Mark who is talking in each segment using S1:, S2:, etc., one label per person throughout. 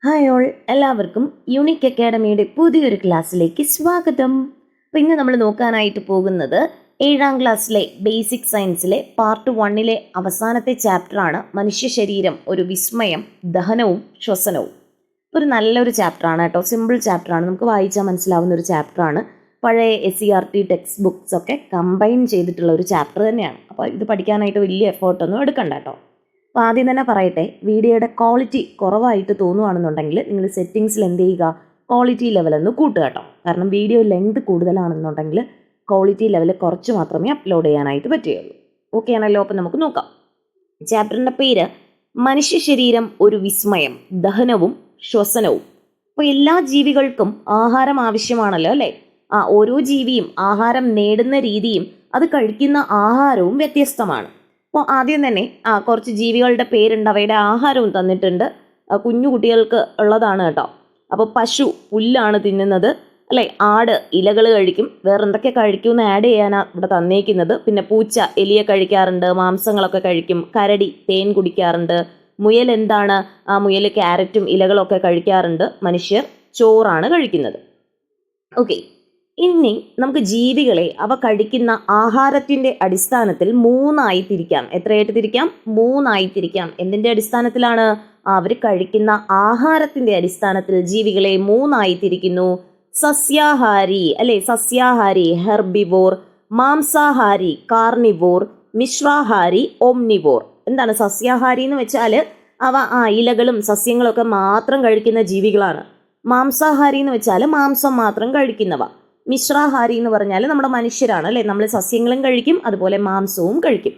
S1: Hi all, എല്ലാവർക്കും unique അക്കാഡമിയുടെ പുതിയൊരു ക്ലാസ്സിലേക്ക് സ്വാഗതം. അപ്പോൾ ഇന്ന് നമ്മൾ നോക്കാനായിട്ട് പോകുന്നത് 7ാം ക്ലാസ്സിലെ ബേസിക് സയൻസിലെ പാർട്ട് 1 അവസാനത്തെ ചാപ്റ്ററാണ് മനുഷ്യ ശരീരം ഒരു വിസ്മയം, ദഹനവും ശ്വസനവും. ഒരു നല്ലൊരു ചാപ്റ്ററാണ് കേട്ടോ, സിമ്പിൾ ചാപ്റ്ററാണ്, നമുക്ക് വായിച്ചാൽ മനസ്സിലാവുന്ന ഒരു ചാപ്റ്ററാണ്. പഴയ SCERT ടെക്സ്റ്റ് ബുക്സ് ഒക്കെ കമ്പൈൻ ചെയ്തിട്ടുള്ള ഒരു ചാപ്റ്റർ തന്നെയാണ്. അപ്പോൾ ഇത് പഠിക്കാനായിട്ട് വലിയ എഫേർട്ടൊന്നും എടുക്കണ്ട കേട്ടോ. അപ്പോൾ ആദ്യം തന്നെ പറയട്ടെ, വീഡിയോയുടെ ക്വാളിറ്റി കുറവായിട്ട് തോന്നുകയാണെന്നുണ്ടെങ്കിൽ നിങ്ങൾ സെറ്റിങ്സിൽ എന്ത് ചെയ്യുക, ക്വാളിറ്റി ലെവലൊന്ന് കൂട്ടുക കേട്ടോ. കാരണം വീഡിയോ ലെങ്ത് കൂടുതലാണെന്നുണ്ടെങ്കിൽ ക്വാളിറ്റി ലെവൽ കുറച്ച് മാത്രമേ അപ്ലോഡ് ചെയ്യാനായിട്ട് പറ്റുകയുള്ളൂ. ഓക്കെ ആണല്ലോ? അപ്പോൾ നമുക്ക് നോക്കാം. ചാപ്റ്ററിൻ്റെ പേര് മനുഷ്യ ശരീരം ഒരു വിസ്മയം, ദഹനവും ശ്വസനവും. അപ്പോൾ എല്ലാ ജീവികൾക്കും ആഹാരം ആവശ്യമാണല്ലോ അല്ലേ? ഓരോ ജീവിയും ആഹാരം നേടുന്ന രീതിയും അത് കഴിക്കുന്ന ആഹാരവും വ്യത്യസ്തമാണ്. അപ്പോൾ ആദ്യം തന്നെ കുറച്ച് ജീവികളുടെ പേരുണ്ട്, അവയുടെ ആഹാരവും തന്നിട്ടുണ്ട്. കുഞ്ഞു കുട്ടികൾക്ക് ഉള്ളതാണ് കേട്ടോ. അപ്പോൾ പശു പുല്ലാണ് തിന്നുന്നത് അല്ലേ, ആട് ഇലകൾ കഴിക്കും, വേറെ എന്തൊക്കെ കഴിക്കുമെന്ന് ആഡ് ചെയ്യാനാണ് ഇവിടെ തന്നേക്കുന്നത്. പിന്നെ പൂച്ച എലിയെ കഴിക്കാറുണ്ട്, മാംസങ്ങളൊക്കെ കഴിക്കും. കരടി തേൻ കുടിക്കാറുണ്ട്. മുയൽ എന്താണ്, മുയൽ ക്യാരറ്റും ഇലകളൊക്കെ കഴിക്കാറുണ്ട്. മനുഷ്യർ ചോറാണ് കഴിക്കുന്നത്. ഓക്കെ, ഇനി നമുക്ക് ജീവികളെ അവ കഴിക്കുന്ന ആഹാരത്തിൻ്റെ അടിസ്ഥാനത്തിൽ 3ആയി തിരിക്കാം. എത്രയായിട്ട് തിരിക്കാം? 3ആയി തിരിക്കാം. എന്തിൻ്റെ അടിസ്ഥാനത്തിലാണ്? അവർ കഴിക്കുന്ന ആഹാരത്തിൻ്റെ അടിസ്ഥാനത്തിൽ ജീവികളെ 3ആയി തിരിക്കുന്നു. സസ്യാഹാരി അല്ലെ, സസ്യാഹാരി ഹെർബിവോർ, മാംസാഹാരി കാർണിവോർ, മിശ്രാഹാരി ഓംനിവോർ. എന്താണ് സസ്യാഹാരി എന്ന് വെച്ചാൽ അവ ഇലകളും സസ്യങ്ങളൊക്കെ മാത്രം കഴിക്കുന്ന ജീവികളാണ്. മാംസാഹാരി എന്ന് വെച്ചാൽ മാംസം മാത്രം കഴിക്കുന്നവ. മിശ്രാഹാരി എന്ന് പറഞ്ഞാൽ നമ്മുടെ മനുഷ്യരാണ് അല്ലേ, നമ്മൾ സസ്യങ്ങളും കഴിക്കും അതുപോലെ മാംസവും കഴിക്കും.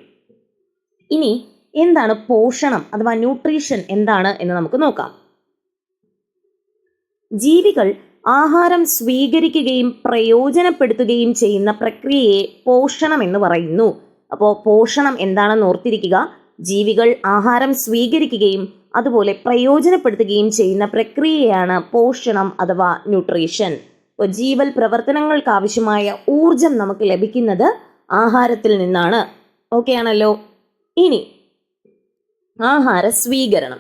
S1: ഇനി എന്താണ് പോഷണം അഥവാ ന്യൂട്രീഷൻ എന്താണ് എന്ന് നമുക്ക് നോക്കാം. ജീവികൾ ആഹാരം സ്വീകരിക്കുകയും പ്രയോജനപ്പെടുത്തുകയും ചെയ്യുന്ന പ്രക്രിയയെ പോഷണം എന്ന് പറയുന്നു. അപ്പോൾ പോഷണം എന്താണെന്ന് ഓർത്തിരിക്കുക. ജീവികൾ ആഹാരം സ്വീകരിക്കുകയും അതുപോലെ പ്രയോജനപ്പെടുത്തുകയും ചെയ്യുന്ന പ്രക്രിയയാണ് പോഷണം അഥവാ ന്യൂട്രീഷൻ. ഇപ്പോൾ ജീവൽ പ്രവർത്തനങ്ങൾക്ക് ആവശ്യമായ ഊർജം നമുക്ക് ലഭിക്കുന്നത് ആഹാരത്തിൽ നിന്നാണ്. ഓക്കെ ആണല്ലോ? ഇനി ആഹാര സ്വീകരണം.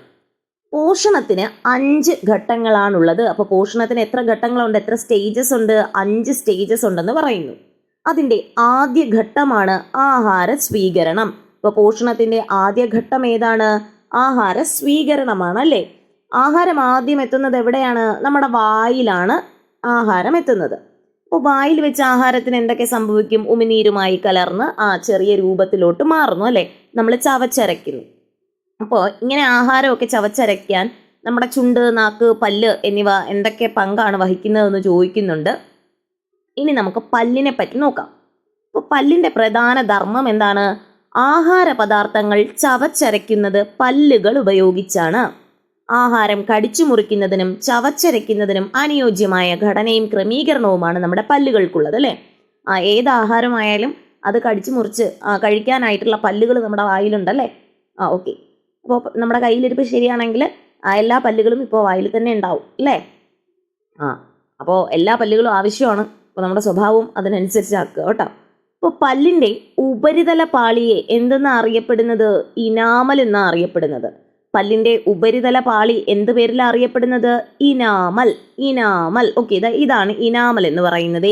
S1: പോഷണത്തിന് 5 ഘട്ടങ്ങളാണുള്ളത്. അപ്പോൾ പോഷണത്തിന് എത്ര ഘട്ടങ്ങളുണ്ട്, എത്ര സ്റ്റേജസ് ഉണ്ട്? 5 സ്റ്റേജസ് ഉണ്ടെന്ന് പറയുന്നു. അതിൻ്റെ ആദ്യ ഘട്ടമാണ് ആഹാര സ്വീകരണം. ഇപ്പോൾ പോഷണത്തിൻ്റെ ആദ്യ ഘട്ടം ഏതാണ്? ആഹാര സ്വീകരണമാണ് അല്ലേ. ആഹാരം ആദ്യം എത്തുന്നത് എവിടെയാണ്? നമ്മുടെ വായിലാണ് ആഹാരം എത്തുന്നത്. അപ്പോൾ വായിൽ വെച്ച് ആഹാരത്തിന് എന്തൊക്കെ സംഭവിക്കും? ഉമിനീരുമായി കലർന്ന് ചെറിയ രൂപത്തിലോട്ട് മാറുന്നു അല്ലേ, നമ്മൾ ചവച്ചരയ്ക്കുന്നു. അപ്പോൾ ഇങ്ങനെ ആഹാരമൊക്കെ ചവച്ചരയ്ക്കാൻ നമ്മുടെ ചുണ്ട്, നാക്ക്, പല്ല് എന്നിവ എന്തൊക്കെ പങ്കാണ് വഹിക്കുന്നതെന്ന് ചോദിക്കുന്നുണ്ട്. ഇനി നമുക്ക് പല്ലിനെ പറ്റി നോക്കാം. അപ്പോൾ പല്ലിൻ്റെ പ്രധാന ധർമ്മം എന്താണ്? ആഹാര പദാർത്ഥങ്ങൾ ചവച്ചരയ്ക്കുന്നത് പല്ലുകൾ ഉപയോഗിച്ചാണ്. ആഹാരം കടിച്ചു മുറിക്കുന്നതിനും ചവച്ചരയ്ക്കുന്നതിനും അനുയോജ്യമായ ഘടനയും ക്രമീകരണവുമാണ് നമ്മുടെ പല്ലുകൾക്കുള്ളത് അല്ലേ. ഏത് ആഹാരമായാലും അത് കടിച്ചു മുറിച്ച് കഴിക്കാനായിട്ടുള്ള പല്ലുകൾ നമ്മുടെ വായിലുണ്ടല്ലേ. ഓക്കെ, അപ്പോൾ നമ്മുടെ കയ്യിലിരിപ്പ് ശരിയാണെങ്കിൽ എല്ലാ പല്ലുകളും ഇപ്പോൾ വായിൽ തന്നെ ഉണ്ടാവും അല്ലേ. അപ്പോൾ എല്ലാ പല്ലുകളും ആവശ്യമാണ്. അപ്പോൾ നമ്മുടെ സ്വഭാവം അതിനനുസരിച്ചാക്കുക കേട്ടോ. അപ്പോൾ പല്ലിൻ്റെ ഉപരിതല പാളിയെ എന്തെന്നാണ് അറിയപ്പെടുന്നത്? ഇനാമൽ എന്നാണ് അറിയപ്പെടുന്നത്. പല്ലിൻ്റെ ഉപരിതല പാളി എന്ത് പേരിലാണ് അറിയപ്പെടുന്നത്? ഇനാമൽ. ഇനാമൽ. ഓക്കെ, ഇതാണ് ഇനാമൽ എന്ന് പറയുന്നത്.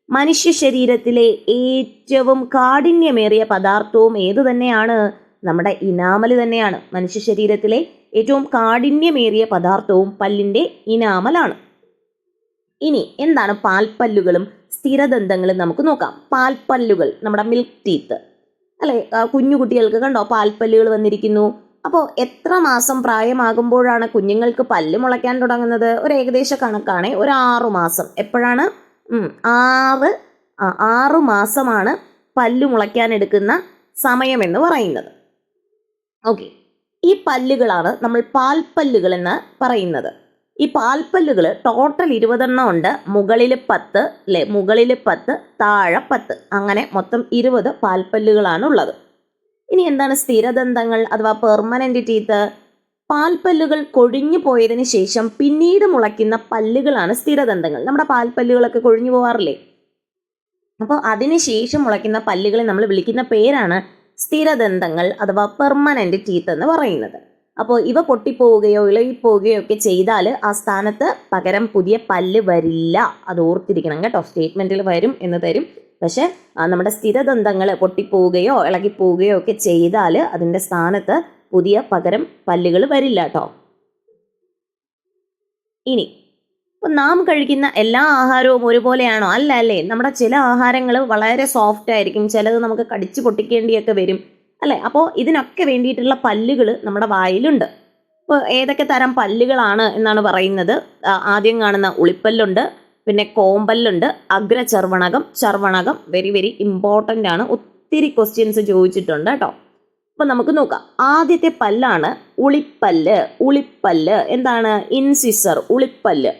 S1: മനുഷ്യ ശരീരത്തിലെ ഏറ്റവും കാഠിന്യമേറിയ പദാർത്ഥവും ഏത് തന്നെയാണ്? നമ്മുടെ ഇനാമൽ തന്നെയാണ്. മനുഷ്യ ശരീരത്തിലെ ഏറ്റവും കാഠിന്യമേറിയ പദാർത്ഥവും പല്ലിൻ്റെ ഇനാമലാണ്. ഇനി എന്താണ് പാൽപ്പല്ലുകളും സ്ഥിരദന്തങ്ങളും നമുക്ക് നോക്കാം. പാൽപ്പല്ലുകൾ നമ്മുടെ മിൽക്ക് ടീത്ത് അല്ലെ, കുഞ്ഞു കുട്ടികൾക്ക് കണ്ടോ പാൽപ്പല്ലുകൾ വന്നിരിക്കുന്നു. അപ്പോൾ എത്ര മാസം പ്രായമാകുമ്പോഴാണ് കുഞ്ഞുങ്ങൾക്ക് പല്ല് മുളയ്ക്കാൻ തുടങ്ങുന്നത്? ഒരു ഏകദേശ കണക്കാണ്, ഒരു 6 മാസം. എപ്പോഴാണ്? 6 മാസമാണ് പല്ല് മുളയ്ക്കാൻ എടുക്കുന്ന സമയമെന്ന് പറയുന്നത്. ഓക്കെ, ഈ പല്ലുകളാണ് നമ്മൾ പാൽപ്പല്ലുകൾ എന്ന് പറയുന്നത്. ഈ പാൽപ്പല്ലുകൾ ടോട്ടൽ 20 ഉണ്ട്. മുകളിൽ 10 അല്ലെ, മുകളിൽ 10, താഴെ 10, അങ്ങനെ മൊത്തം 20 പാൽപ്പല്ലുകളാണ് ഉള്ളത്. ഇനി എന്താണ് സ്ഥിരദന്തങ്ങൾ അഥവാ പെർമനന്റ് ടീത്ത്? പാൽപ്പല്ലുകൾ കൊഴിഞ്ഞു പോയതിന് ശേഷം പിന്നീട് മുളയ്ക്കുന്ന പല്ലുകളാണ് സ്ഥിരദന്തങ്ങൾ. നമ്മുടെ പാൽപ്പല്ലുകളൊക്കെ കൊഴിഞ്ഞു പോവാറില്ലേ, അപ്പോൾ അതിന് ശേഷം മുളയ്ക്കുന്ന പല്ലുകളെ നമ്മൾ വിളിക്കുന്ന പേരാണ് സ്ഥിരദന്തങ്ങൾ അഥവാ പെർമനന്റ് ടീത്ത് എന്ന് പറയുന്നത്. അപ്പോൾ ഇവ പൊട്ടിപ്പോവുകയോ ഇളകിപ്പോവുകയോ ഒക്കെ ചെയ്താൽ ആ സ്ഥാനത്ത് പകരം പുതിയ പല്ല് വരില്ല. അത് ഓർത്തിരിക്കണം കേട്ടോ. സ്റ്റേറ്റ്മെൻറ്റിൽ വരും എന്ന് തരും, പക്ഷെ നമ്മുടെ സ്ഥിരദന്തങ്ങൾ പൊട്ടിപ്പോവുകയോ ഇളകിപ്പോവുകയോ ഒക്കെ ചെയ്താൽ അതിൻ്റെ സ്ഥാനത്ത് പുതിയ പകരം പല്ലുകൾ വരില്ല കേട്ടോ. ഇനി നാം കഴിക്കുന്ന എല്ലാ ആഹാരവും ഒരുപോലെയാണോ? അല്ല അല്ലേ. നമ്മുടെ ചില ആഹാരങ്ങൾ വളരെ സോഫ്റ്റ് ആയിരിക്കും, ചിലത് നമുക്ക് കടിച്ചു പൊട്ടിക്കേണ്ടിയൊക്കെ വരും അല്ലേ. അപ്പോൾ ഇതിനൊക്കെ വേണ്ടിയിട്ടുള്ള പല്ലുകൾ നമ്മുടെ വായിലുണ്ട്. ഇപ്പോൾ ഏതൊക്കെ തരം പല്ലുകളാണ് എന്നാണ് പറയുന്നത്. ആദ്യം കാണുന്ന ഉളിപ്പല്ലുണ്ട്, പിന്നെ കോമ്പല്ലുണ്ട്, അഗ്രചർവണകം, ചർവണകം. വെരി വെരി ഇമ്പോർട്ടൻ്റ് ആണ്, ഒത്തിരി ക്വസ്റ്റ്യൻസ് ചോദിച്ചിട്ടുണ്ട് കേട്ടോ. അപ്പം നമുക്ക് നോക്കാം. ആദ്യത്തെ പല്ലാണ് ഉളിപ്പല്ല്. ഉളിപ്പല്ല് എന്താണ്? ഇൻസിസർ, ഉളിപ്പല്ല്.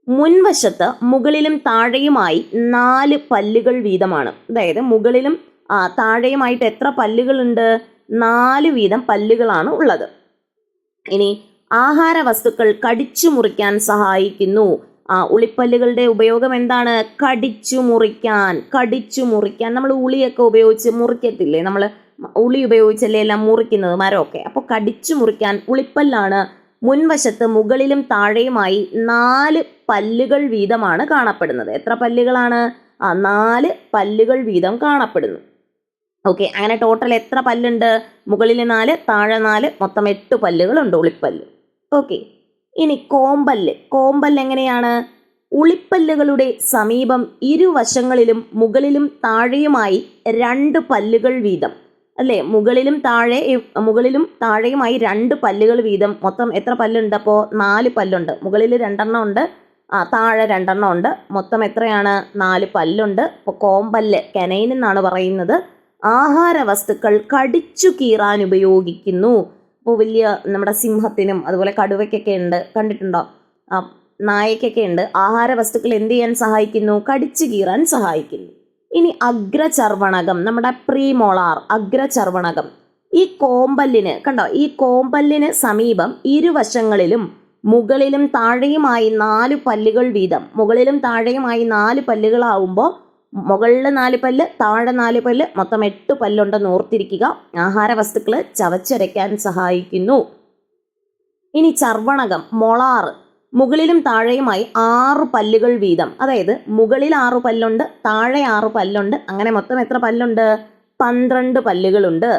S1: മുൻവശത്ത് മുകളിലും താഴെയുമായി 4 പല്ലുകൾ വീതമാണ്. അതായത് മുകളിലും താഴെയുമായിട്ട് എത്ര പല്ലുകളുണ്ട്? 4 വീതം പല്ലുകളാണ് ഉള്ളത്. ഇനി ആഹാര വസ്തുക്കൾ കടിച്ചു മുറിക്കാൻ സഹായിക്കുന്നു. ഉളിപ്പല്ലുകളുടെ ഉപയോഗം എന്താണ്? കടിച്ചു മുറിക്കാൻ. കടിച്ചു മുറിക്കാൻ. നമ്മൾ ഉളിയൊക്കെ ഉപയോഗിച്ച് മുറിക്കത്തില്ലേ? നമ്മൾ ഉളി ഉപയോഗിച്ചല്ലേ എല്ലാം മുറിക്കുന്നത്, മരമൊക്കെ. അപ്പോൾ കടിച്ചു മുറിക്കാൻ ഉളിപ്പല്ലാണ്. മുൻവശത്ത് മുകളിലും താഴെയുമായി 4 പല്ലുകൾ വീതമാണ് കാണപ്പെടുന്നത്. എത്ര പല്ലുകളാണ്? 4 പല്ലുകൾ വീതം കാണപ്പെടുന്നു. ഓക്കെ, അങ്ങനെ ടോട്ടൽ എത്ര പല്ലുണ്ട്? മുകളിൽ 4, താഴെ 4, മൊത്തം 8 പല്ലുകളുണ്ട് ഉളിപ്പല്ല്. ഓക്കെ, ഇനി കോമ്പല്ല്. കോമ്പല്ല് എങ്ങനെയാണ്? ഉളിപ്പല്ലുകളുടെ സമീപം ഇരുവശങ്ങളിലും മുകളിലും താഴെയുമായി 2 പല്ലുകൾ വീതം അല്ലേ. മുകളിലും താഴെയുമായി 2 പല്ലുകൾ വീതം. മൊത്തം എത്ര പല്ലുണ്ട്? അപ്പോൾ 4 പല്ലുണ്ട്. മുകളിൽ 2 ഉണ്ട്, താഴെ 2 ഉണ്ട്. മൊത്തം എത്രയാണ്? 4 പല്ലുണ്ട്. അപ്പോൾ കോമ്പല്ല്, കനൈൻ എന്നാണ് പറയുന്നത്. ആഹാര വസ്തുക്കൾ കടിച്ചു കീറാൻ ഉപയോഗിക്കുന്നു. ഇപ്പോൾ വലിയ നമ്മുടെ സിംഹത്തിനും അതുപോലെ കടുവയ്ക്കൊക്കെ ഉണ്ട്, കണ്ടിട്ടുണ്ടോ? നായക്കൊക്കെ ഉണ്ട്. ആഹാര വസ്തുക്കൾ എന്ത് ചെയ്യാൻ സഹായിക്കുന്നു? കടിച്ചു കീറാൻ സഹായിക്കുന്നു. ഇനി അഗ്രചർവണകം, നമ്മുടെ പ്രീമോളാർ, അഗ്രചർവണകം. ഈ കോമ്പല്ലിന് കണ്ടോ, ഈ കോമ്പല്ലിന് സമീപം ഇരുവശങ്ങളിലും മുകളിലും താഴെയുമായി 4 പല്ലുകൾ വീതം. മുകളിലും താഴെയുമായി 4 പല്ലുകളാവുമ്പോൾ മുകളിൽ 4 പല്ല്, താഴെ 4 പല്ല്, മൊത്തം 8 പല്ലുണ്ടെന്ന് ഓർത്തിരിക്കുക. ആഹാര വസ്തുക്കൾ ചവച്ചരയ്ക്കാൻ സഹായിക്കുന്നു. ഇനി ചർവണകം, മൊളാർ. മുകളിലും താഴെയുമായി 6 പല്ലുകൾ വീതം. അതായത് മുകളിൽ 6 പല്ലുണ്ട്, താഴെ 6 പല്ലുണ്ട്. അങ്ങനെ മൊത്തം എത്ര പല്ലുണ്ട്? 12 പല്ലുകളുണ്ട്.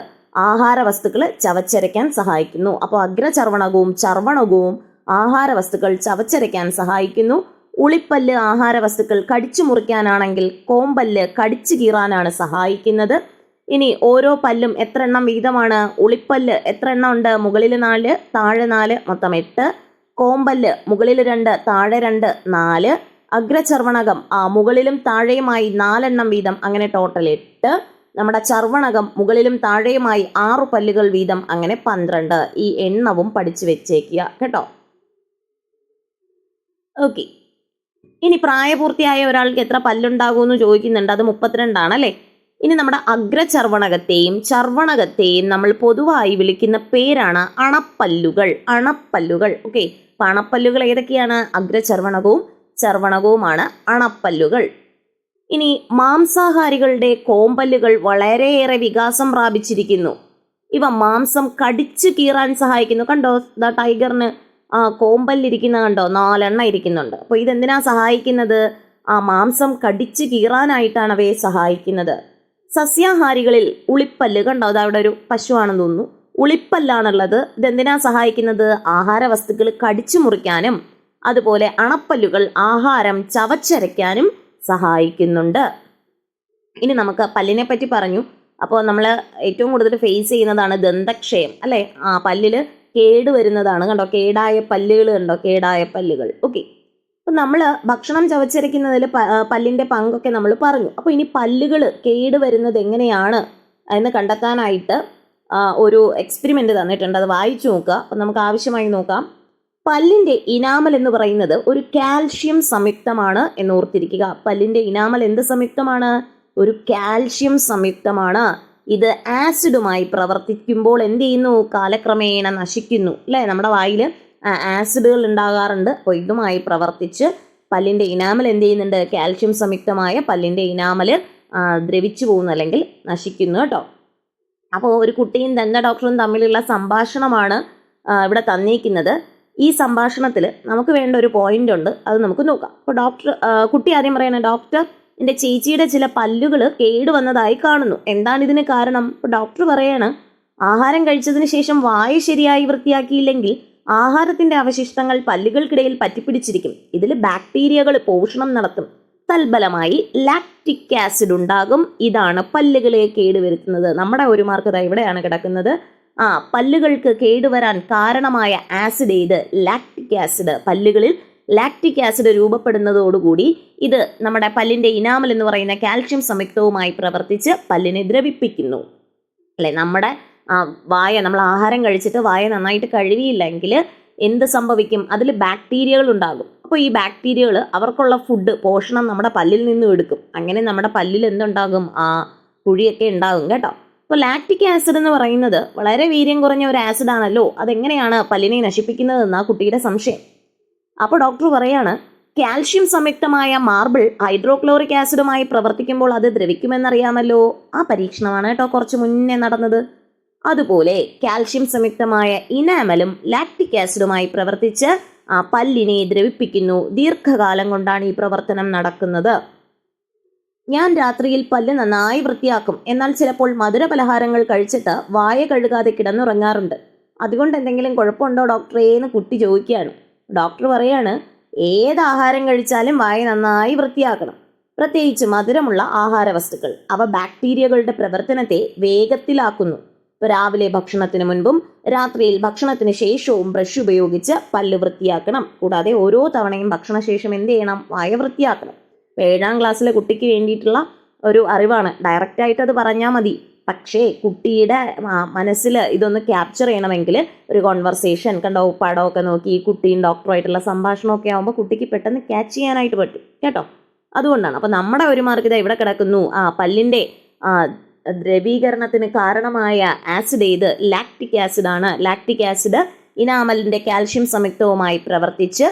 S1: ആഹാര വസ്തുക്കൾ ചവച്ചരയ്ക്കാൻ സഹായിക്കുന്നു. അപ്പോൾ അഗ്രചർവണകവും ചർവണകവും ആഹാര വസ്തുക്കൾ ചവച്ചരയ്ക്കാൻ സഹായിക്കുന്നു. ഉളിപ്പല്ല് ആഹാര വസ്തുക്കൾ കടിച്ചു മുറിക്കാനാണെങ്കിൽ കോമ്പല്ല് കടിച്ചു കീറാനാണ് സഹായിക്കുന്നത്. ഇനി ഓരോ പല്ലും എത്ര എണ്ണം വീതമാണ്? ഉളിപ്പല്ല് എത്ര എണ്ണം ഉണ്ട്? മുകളിൽ 4, താഴെ 4, മൊത്തം 8. കോമ്പല്ല് മുകളിൽ 2, താഴെ 2, 4. അഗ്രചർവണകം മുകളിലും താഴെയുമായി 4 എണ്ണം വീതം, അങ്ങനെ ടോട്ടൽ 8. നമ്മുടെ ചർവണകം മുകളിലും താഴെയുമായി 6 പല്ലുകൾ വീതം, അങ്ങനെ 12. ഈ എണ്ണവും പഠിച്ചു വെച്ചേക്കുക കേട്ടോ. ഓക്കെ, ഇനി പ്രായപൂർത്തിയായ ഒരാൾക്ക് എത്ര പല്ലുണ്ടാകുമെന്ന് ചോദിക്കുന്നുണ്ട്. അത് 32 ആണല്ലേ. ഇനി നമ്മുടെ അഗ്രചർവണകത്തെയും ചർവണകത്തെയും നമ്മൾ പൊതുവായി വിളിക്കുന്ന പേരാണ് അണപ്പല്ലുകൾ. അണപ്പല്ലുകൾ. ഓക്കെ, അപ്പം അണപ്പല്ലുകൾ ഏതൊക്കെയാണ്? അഗ്രചർവണകവും ചർവണകവുമാണ് അണപ്പല്ലുകൾ. ഇനി മാംസാഹാരികളുടെ കോമ്പല്ലുകൾ വളരെയേറെ വികാസം പ്രാപിച്ചിരിക്കുന്നു. ഇവ മാംസം കടിച്ചു കീറാൻ സഹായിക്കുന്നു. കണ്ടോ, ടൈഗറിന് കോമ്പല്ലിരിക്കുന്ന കണ്ടോ, 4 എണ്ണം ഇരിക്കുന്നുണ്ട്. അപ്പോൾ ഇതെന്തിനാ സഹായിക്കുന്നത്? മാംസം കടിച്ചു കീറാനായിട്ടാണ് അവയെ സഹായിക്കുന്നത്. സസ്യാഹാരികളിൽ ഉളിപ്പല്ല് കണ്ടോ, അതവിടെ ഒരു പശുവാണെന്ന് തോന്നുന്നു, ഉളിപ്പല്ലാണുള്ളത്. ഇതെന്തിനാ സഹായിക്കുന്നത്? ആഹാര വസ്തുക്കൾ കടിച്ചു മുറിക്കാനും അതുപോലെ അണപ്പല്ലുകൾ ആഹാരം ചവച്ചരയ്ക്കാനും സഹായിക്കുന്നുണ്ട്. ഇനി നമുക്ക് പല്ലിനെ പറ്റി പറഞ്ഞു. അപ്പോൾ നമ്മൾ ഏറ്റവും കൂടുതൽ ഫേസ് ചെയ്യുന്നതാണ് ദന്തക്ഷയം അല്ലേ. പല്ലിൽ കേട് വരുന്നതാണ്. കണ്ടോ, കേടായ പല്ലുകൾ കണ്ടോ, കേടായ പല്ലുകൾ. ഓക്കെ, അപ്പം നമ്മൾ ഭക്ഷണം ചവച്ചരയ്ക്കുന്നതിൽ പല്ലിൻ്റെ പങ്കൊക്കെ നമ്മൾ പറഞ്ഞു. അപ്പോൾ ഇനി പല്ലുകൾ കേട് വരുന്നത് എങ്ങനെയാണ് എന്ന് കണ്ടെത്താനായിട്ട് ഒരു എക്സ്പെരിമെൻ്റ് തന്നിട്ടുണ്ട്. അത് വായിച്ചു നോക്കുക. അപ്പം നമുക്ക് ആവശ്യമായി നോക്കാം. പല്ലിൻ്റെ ഇനാമൽ എന്ന് പറയുന്നത് ഒരു കാൽഷ്യം സംയുക്തമാണ് എന്ന് ഓർത്തിരിക്കുക. പല്ലിൻ്റെ ഇനാമൽ എന്ത് സംയുക്തമാണ്? ഒരു കാൽഷ്യം സംയുക്തമാണ്. ഇത് ആസിഡുമായി പ്രവർത്തിക്കുമ്പോൾ എന്ത് ചെയ്യുന്നു? കാലക്രമേണ നശിക്കുന്നു അല്ലേ. നമ്മുടെ വായിൽ ആസിഡുകൾ ഉണ്ടാകാറുണ്ട്. അപ്പോൾ ഇതുമായി പ്രവർത്തിച്ച് പല്ലിൻ്റെ ഇനാമൽ എന്ത് ചെയ്യുന്നുണ്ട്? കാൽഷ്യം സംയുക്തമായ പല്ലിൻ്റെ ഇനാമൽ ദ്രവിച്ചു പോകുന്നു അല്ലെങ്കിൽ നശിക്കുന്നു കേട്ടോ. അപ്പോൾ ഒരു കുട്ടിയും ദന്ത ഡോക്ടറും തമ്മിലുള്ള സംഭാഷണമാണ് ഇവിടെ തന്നിരിക്കുന്നത്. ഈ സംഭാഷണത്തിൽ നമുക്ക് വേണ്ട ഒരു പോയിന്റ് ഉണ്ട്, അത് നമുക്ക് നോക്കാം. അപ്പോൾ കുട്ടി ആദ്യം പറയണ, ഡോക്ടർ, എൻ്റെ ചേച്ചിയുടെ ചില പല്ലുകൾ കേടുവന്നതായി കാണുന്നു, എന്താണ് ഇതിന് കാരണം? അപ്പോൾ ഡോക്ടർ പറയാണ്, ആഹാരം കഴിച്ചതിന് ശേഷം വായ ശരിയായി വൃത്തിയാക്കിയില്ലെങ്കിൽ ആഹാരത്തിന്റെ അവശിഷ്ടങ്ങൾ പല്ലുകൾക്കിടയിൽ പറ്റിപ്പിടിച്ചിരിക്കും. ഇതിൽ ബാക്ടീരിയകൾ പോഷണം നടത്തും. തൽഫലമായി ലാക്റ്റിക് ആസിഡ് ഉണ്ടാകും. ഇതാണ് പല്ലുകളെ കേടുവരുത്തുന്നത്. നമ്മുടെ ഒരു മാർക്ക് ഇവിടെയാണ് കിടക്കുന്നത്. പല്ലുകൾക്ക് കേടുവരാൻ കാരണമായ ആസിഡ് ഏത്? Lactic acid. പല്ലുകളിൽ ലാക്റ്റിക് ആസിഡ് രൂപപ്പെടുന്നതോടുകൂടി ഇത് നമ്മുടെ പല്ലിന്റെ ഇനാമൽ എന്ന് പറയുന്ന കാൽഷ്യം സംയുക്തവുമായി പ്രവർത്തിച്ച് പല്ലിനെ ദ്രവിപ്പിക്കുന്നു. അല്ലെ, നമ്മുടെ നമ്മൾ ആഹാരം കഴിച്ചിട്ട് വായ നന്നായിട്ട് കഴുകിയില്ലെങ്കിൽ എന്ത് സംഭവിക്കും? അതിൽ ബാക്ടീരിയകൾ ഉണ്ടാകും. അപ്പോൾ ഈ ബാക്ടീരിയകൾ അവർക്കുള്ള ഫുഡ്, പോഷണം നമ്മുടെ പല്ലിൽ നിന്നും എടുക്കും. അങ്ങനെ നമ്മുടെ പല്ലിൽ എന്തുണ്ടാകും? കുഴിയൊക്കെ ഉണ്ടാകും കേട്ടോ. അപ്പോൾ ലാക്റ്റിക് ആസിഡ് എന്ന് പറയുന്നത് വളരെ വീര്യം കുറഞ്ഞ ഒരു ആസിഡ് ആണല്ലോ, അതെങ്ങനെയാണ് പല്ലിനെ നശിപ്പിക്കുന്നതെന്നാ കുട്ടിയുടെ സംശയം. അപ്പോൾ ഡോക്ടർ പറയാണ്, കാൽഷ്യം സംയുക്തമായ മാർബിൾ ഹൈഡ്രോക്ലോറിക് ആസിഡുമായി പ്രവർത്തിക്കുമ്പോൾ അത് ദ്രവിക്കുമെന്നറിയാമല്ലോ. ആ പരീക്ഷണമാണ് കേട്ടോ കുറച്ച് മുന്നേ നടന്നത്. അതുപോലെ കാൽഷ്യം സംയുക്തമായ ഇനാമലും ലാക്റ്റിക് ആസിഡുമായി പ്രവർത്തിച്ച് പല്ലിനെ ദ്രവിപ്പിക്കുന്നു. ദീർഘകാലം കൊണ്ടാണ് ഈ പ്രവർത്തനം നടക്കുന്നത്. ഞാൻ രാത്രിയിൽ പല്ല് നന്നായി വൃത്തിയാക്കും, എന്നാൽ ചിലപ്പോൾ മധുരപലഹാരങ്ങൾ കഴിച്ചിട്ട് വായ കഴുകാതെ കിടന്നുറങ്ങാറുണ്ട്. അതുകൊണ്ട് എന്തെങ്കിലും കുഴപ്പമുണ്ടോ ഡോക്ടറേ എന്ന് കുട്ടി ചോദിക്കുകയാണ്. ഡോക്ടർ പറയാണ്, ഏത് ആഹാരം കഴിച്ചാലും വായ നന്നായി വൃത്തിയാക്കണം, പ്രത്യേകിച്ച് മധുരമുള്ള ആഹാര വസ്തുക്കൾ. അവ ബാക്ടീരിയകളുടെ പ്രവർത്തനത്തെ വേഗത്തിലാക്കുന്നു. രാവിലെ ഭക്ഷണത്തിന് മുൻപും രാത്രിയിൽ ഭക്ഷണത്തിന് ശേഷവും ബ്രഷ് ഉപയോഗിച്ച് പല്ല് വൃത്തിയാക്കണം. കൂടാതെ ഓരോ തവണയും ഭക്ഷണശേഷം എന്ത് ചെയ്യണം? വായ വൃത്തിയാക്കണം. 7ാം ക്ലാസ്സിലെ കുട്ടിക്ക് വേണ്ടിയിട്ടുള്ള ഒരു അറിവാണ്, ഡയറക്റ്റായിട്ട് അത് പറഞ്ഞാൽ മതി. പക്ഷേ കുട്ടിയുടെ മനസ്സിൽ ഇതൊന്ന് ക്യാപ്ചർ ചെയ്യണമെങ്കിൽ ഒരു കോൺവെർസേഷൻ കണ്ടോ, പടമൊക്കെ നോക്കി കുട്ടിയും ഡോക്ടറുമായിട്ടുള്ള സംഭാഷണമൊക്കെ ആകുമ്പോൾ കുട്ടിക്ക് പെട്ടെന്ന് ക്യാച്ച് ചെയ്യാനായിട്ട് പറ്റും കേട്ടോ. അതുകൊണ്ടാണ്. അപ്പോൾ നമ്മുടെ ഒരു മാർക്ക് ഇതാ ഇവിടെ കിടക്കുന്നു. പല്ലിൻ്റെ ദ്രവീകരണത്തിന് കാരണമായ ആസിഡ് ഏത്? ലാക്റ്റിക് ആസിഡ് ആണ്. ലാക്റ്റിക് ആസിഡ് ഇനാമലിൻ്റെ കാൽഷ്യം സംയുക്തവുമായി പ്രവർത്തിച്ച്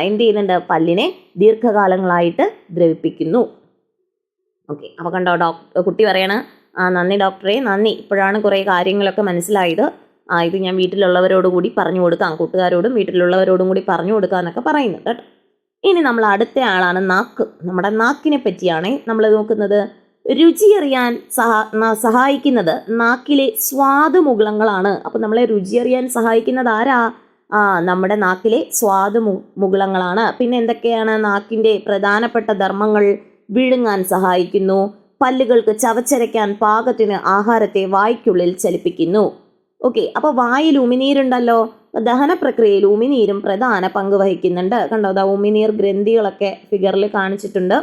S1: എന്ത് ചെയ്യുന്നുണ്ട്? പല്ലിനെ ദീർഘകാലങ്ങളായിട്ട് ദ്രവിപ്പിക്കുന്നു. ഓക്കെ, അപ്പോൾ കണ്ടോ കുട്ടി പറയണ, നന്ദി ഡോക്ടറെ, നന്ദി, ഇപ്പോഴാണ് കുറേ കാര്യങ്ങളൊക്കെ മനസ്സിലായത്. ഇത് ഞാൻ വീട്ടിലുള്ളവരോട് കൂടി പറഞ്ഞു കൊടുക്കാം, കൂട്ടുകാരോടും വീട്ടിലുള്ളവരോടും കൂടി പറഞ്ഞു കൊടുക്കാം എന്നൊക്കെ പറയുന്നുണ്ട് കേട്ടോ. ഇനി നമ്മൾ അടുത്ത ആളാണ് നാക്ക്. നമ്മുടെ നാക്കിനെ പറ്റിയാണ് നമ്മൾ നോക്കുന്നത്. രുചി അറിയാൻ സഹായിക്കുന്നത് നാക്കിലെ സ്വാദുമുകുളങ്ങളാണ്. അപ്പോൾ നമ്മളെ രുചി അറിയാൻ സഹായിക്കുന്നത് ആരാ? നമ്മുടെ നാക്കിലെ സ്വാദുമുകുളങ്ങളാണ്. പിന്നെ എന്തൊക്കെയാണ് നാക്കിൻ്റെ പ്രധാനപ്പെട്ട ധർമ്മങ്ങൾ? വിഴുങ്ങാൻ സഹായിക്കുന്നു, പല്ലുകൾക്ക് ചവച്ചരയ്ക്കാൻ പാകത്തിന് ആഹാരത്തെ വായ്ക്കുള്ളിൽ ചലിപ്പിക്കുന്നു. ഓക്കെ, അപ്പോൾ വായിൽ ഉമിനീരുണ്ടല്ലോ, ദഹന പ്രക്രിയയിൽ ഉമിനീരും പ്രധാന പങ്ക് വഹിക്കുന്നുണ്ട്. കണ്ടോ, ഉമിനീർ ഗ്രന്ഥികളൊക്കെ ഫിഗറിൽ കാണിച്ചിട്ടുണ്ട്.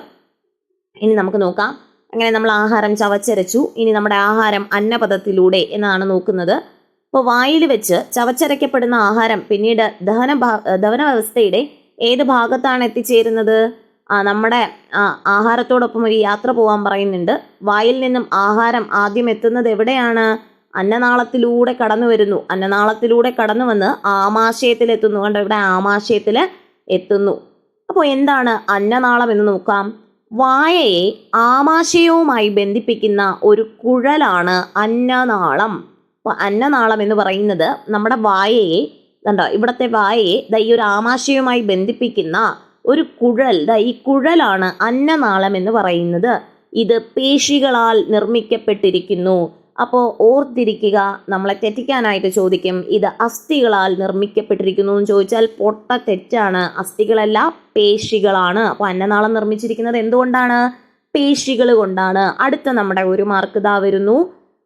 S1: ഇനി നമുക്ക് നോക്കാം. അങ്ങനെ നമ്മൾ ആഹാരം ചവച്ചരച്ചു. ഇനി നമ്മുടെ ആഹാരം അന്നപഥത്തിലൂടെ എന്നാണ് നോക്കുന്നത്. അപ്പോൾ വായിൽ വെച്ച് ചവച്ചരയ്ക്കപ്പെടുന്ന ആഹാരം പിന്നീട് ദഹന വ്യവസ്ഥയുടെ ഏത് ഭാഗത്താണ് എത്തിച്ചേരുന്നത്? നമ്മുടെ ആഹാരത്തോടൊപ്പം ഒരു യാത്ര പോകാൻ പറയുന്നുണ്ട്. വായിൽ നിന്നും ആഹാരം ആദ്യം എത്തുന്നത് എവിടെയാണ്? അന്നനാളത്തിലൂടെ കടന്നു വരുന്നു. അന്നനാളത്തിലൂടെ കടന്നു വന്ന് ആമാശയത്തിലെത്തുന്നു. കണ്ടോ, ഇവിടെ ആമാശയത്തിൽ എത്തുന്നു. അപ്പോൾ എന്താണ് അന്നനാളം എന്ന് നോക്കാം. വായയെ ആമാശയവുമായി ബന്ധിപ്പിക്കുന്ന ഒരു കുഴലാണ് അന്നനാളം. അപ്പോൾ അന്നനാളം എന്ന് പറയുന്നത് നമ്മുടെ വായയെ, കണ്ടോ ഇവിടുത്തെ വായയെ ഈ ഒരു ആമാശയവുമായി ബന്ധിപ്പിക്കുന്ന ഒരു കുഴൽ, ഈ കുഴലാണ് അന്നനാളം എന്ന് പറയുന്നത്. ഇത് പേശികളാൽ നിർമ്മിക്കപ്പെട്ടിരിക്കുന്നു. അപ്പോൾ ഓർത്തിരിക്കുക, നമ്മളെ തെറ്റിക്കാനായിട്ട് ചോദിക്കും, ഇത് അസ്ഥികളാൽ നിർമ്മിക്കപ്പെട്ടിരിക്കുന്നു എന്ന് ചോദിച്ചാൽ പൊട്ട തെറ്റാണ്. അസ്ഥികളല്ല, പേശികളാണ്. അപ്പോൾ അന്നനാളം നിർമ്മിച്ചിരിക്കുന്നത് എന്തുകൊണ്ടാണ്? പേശികൾ കൊണ്ടാണ്. അടുത്ത നമ്മുടെ ഒരു മാർക്ക് ഇതാ വരുന്നു.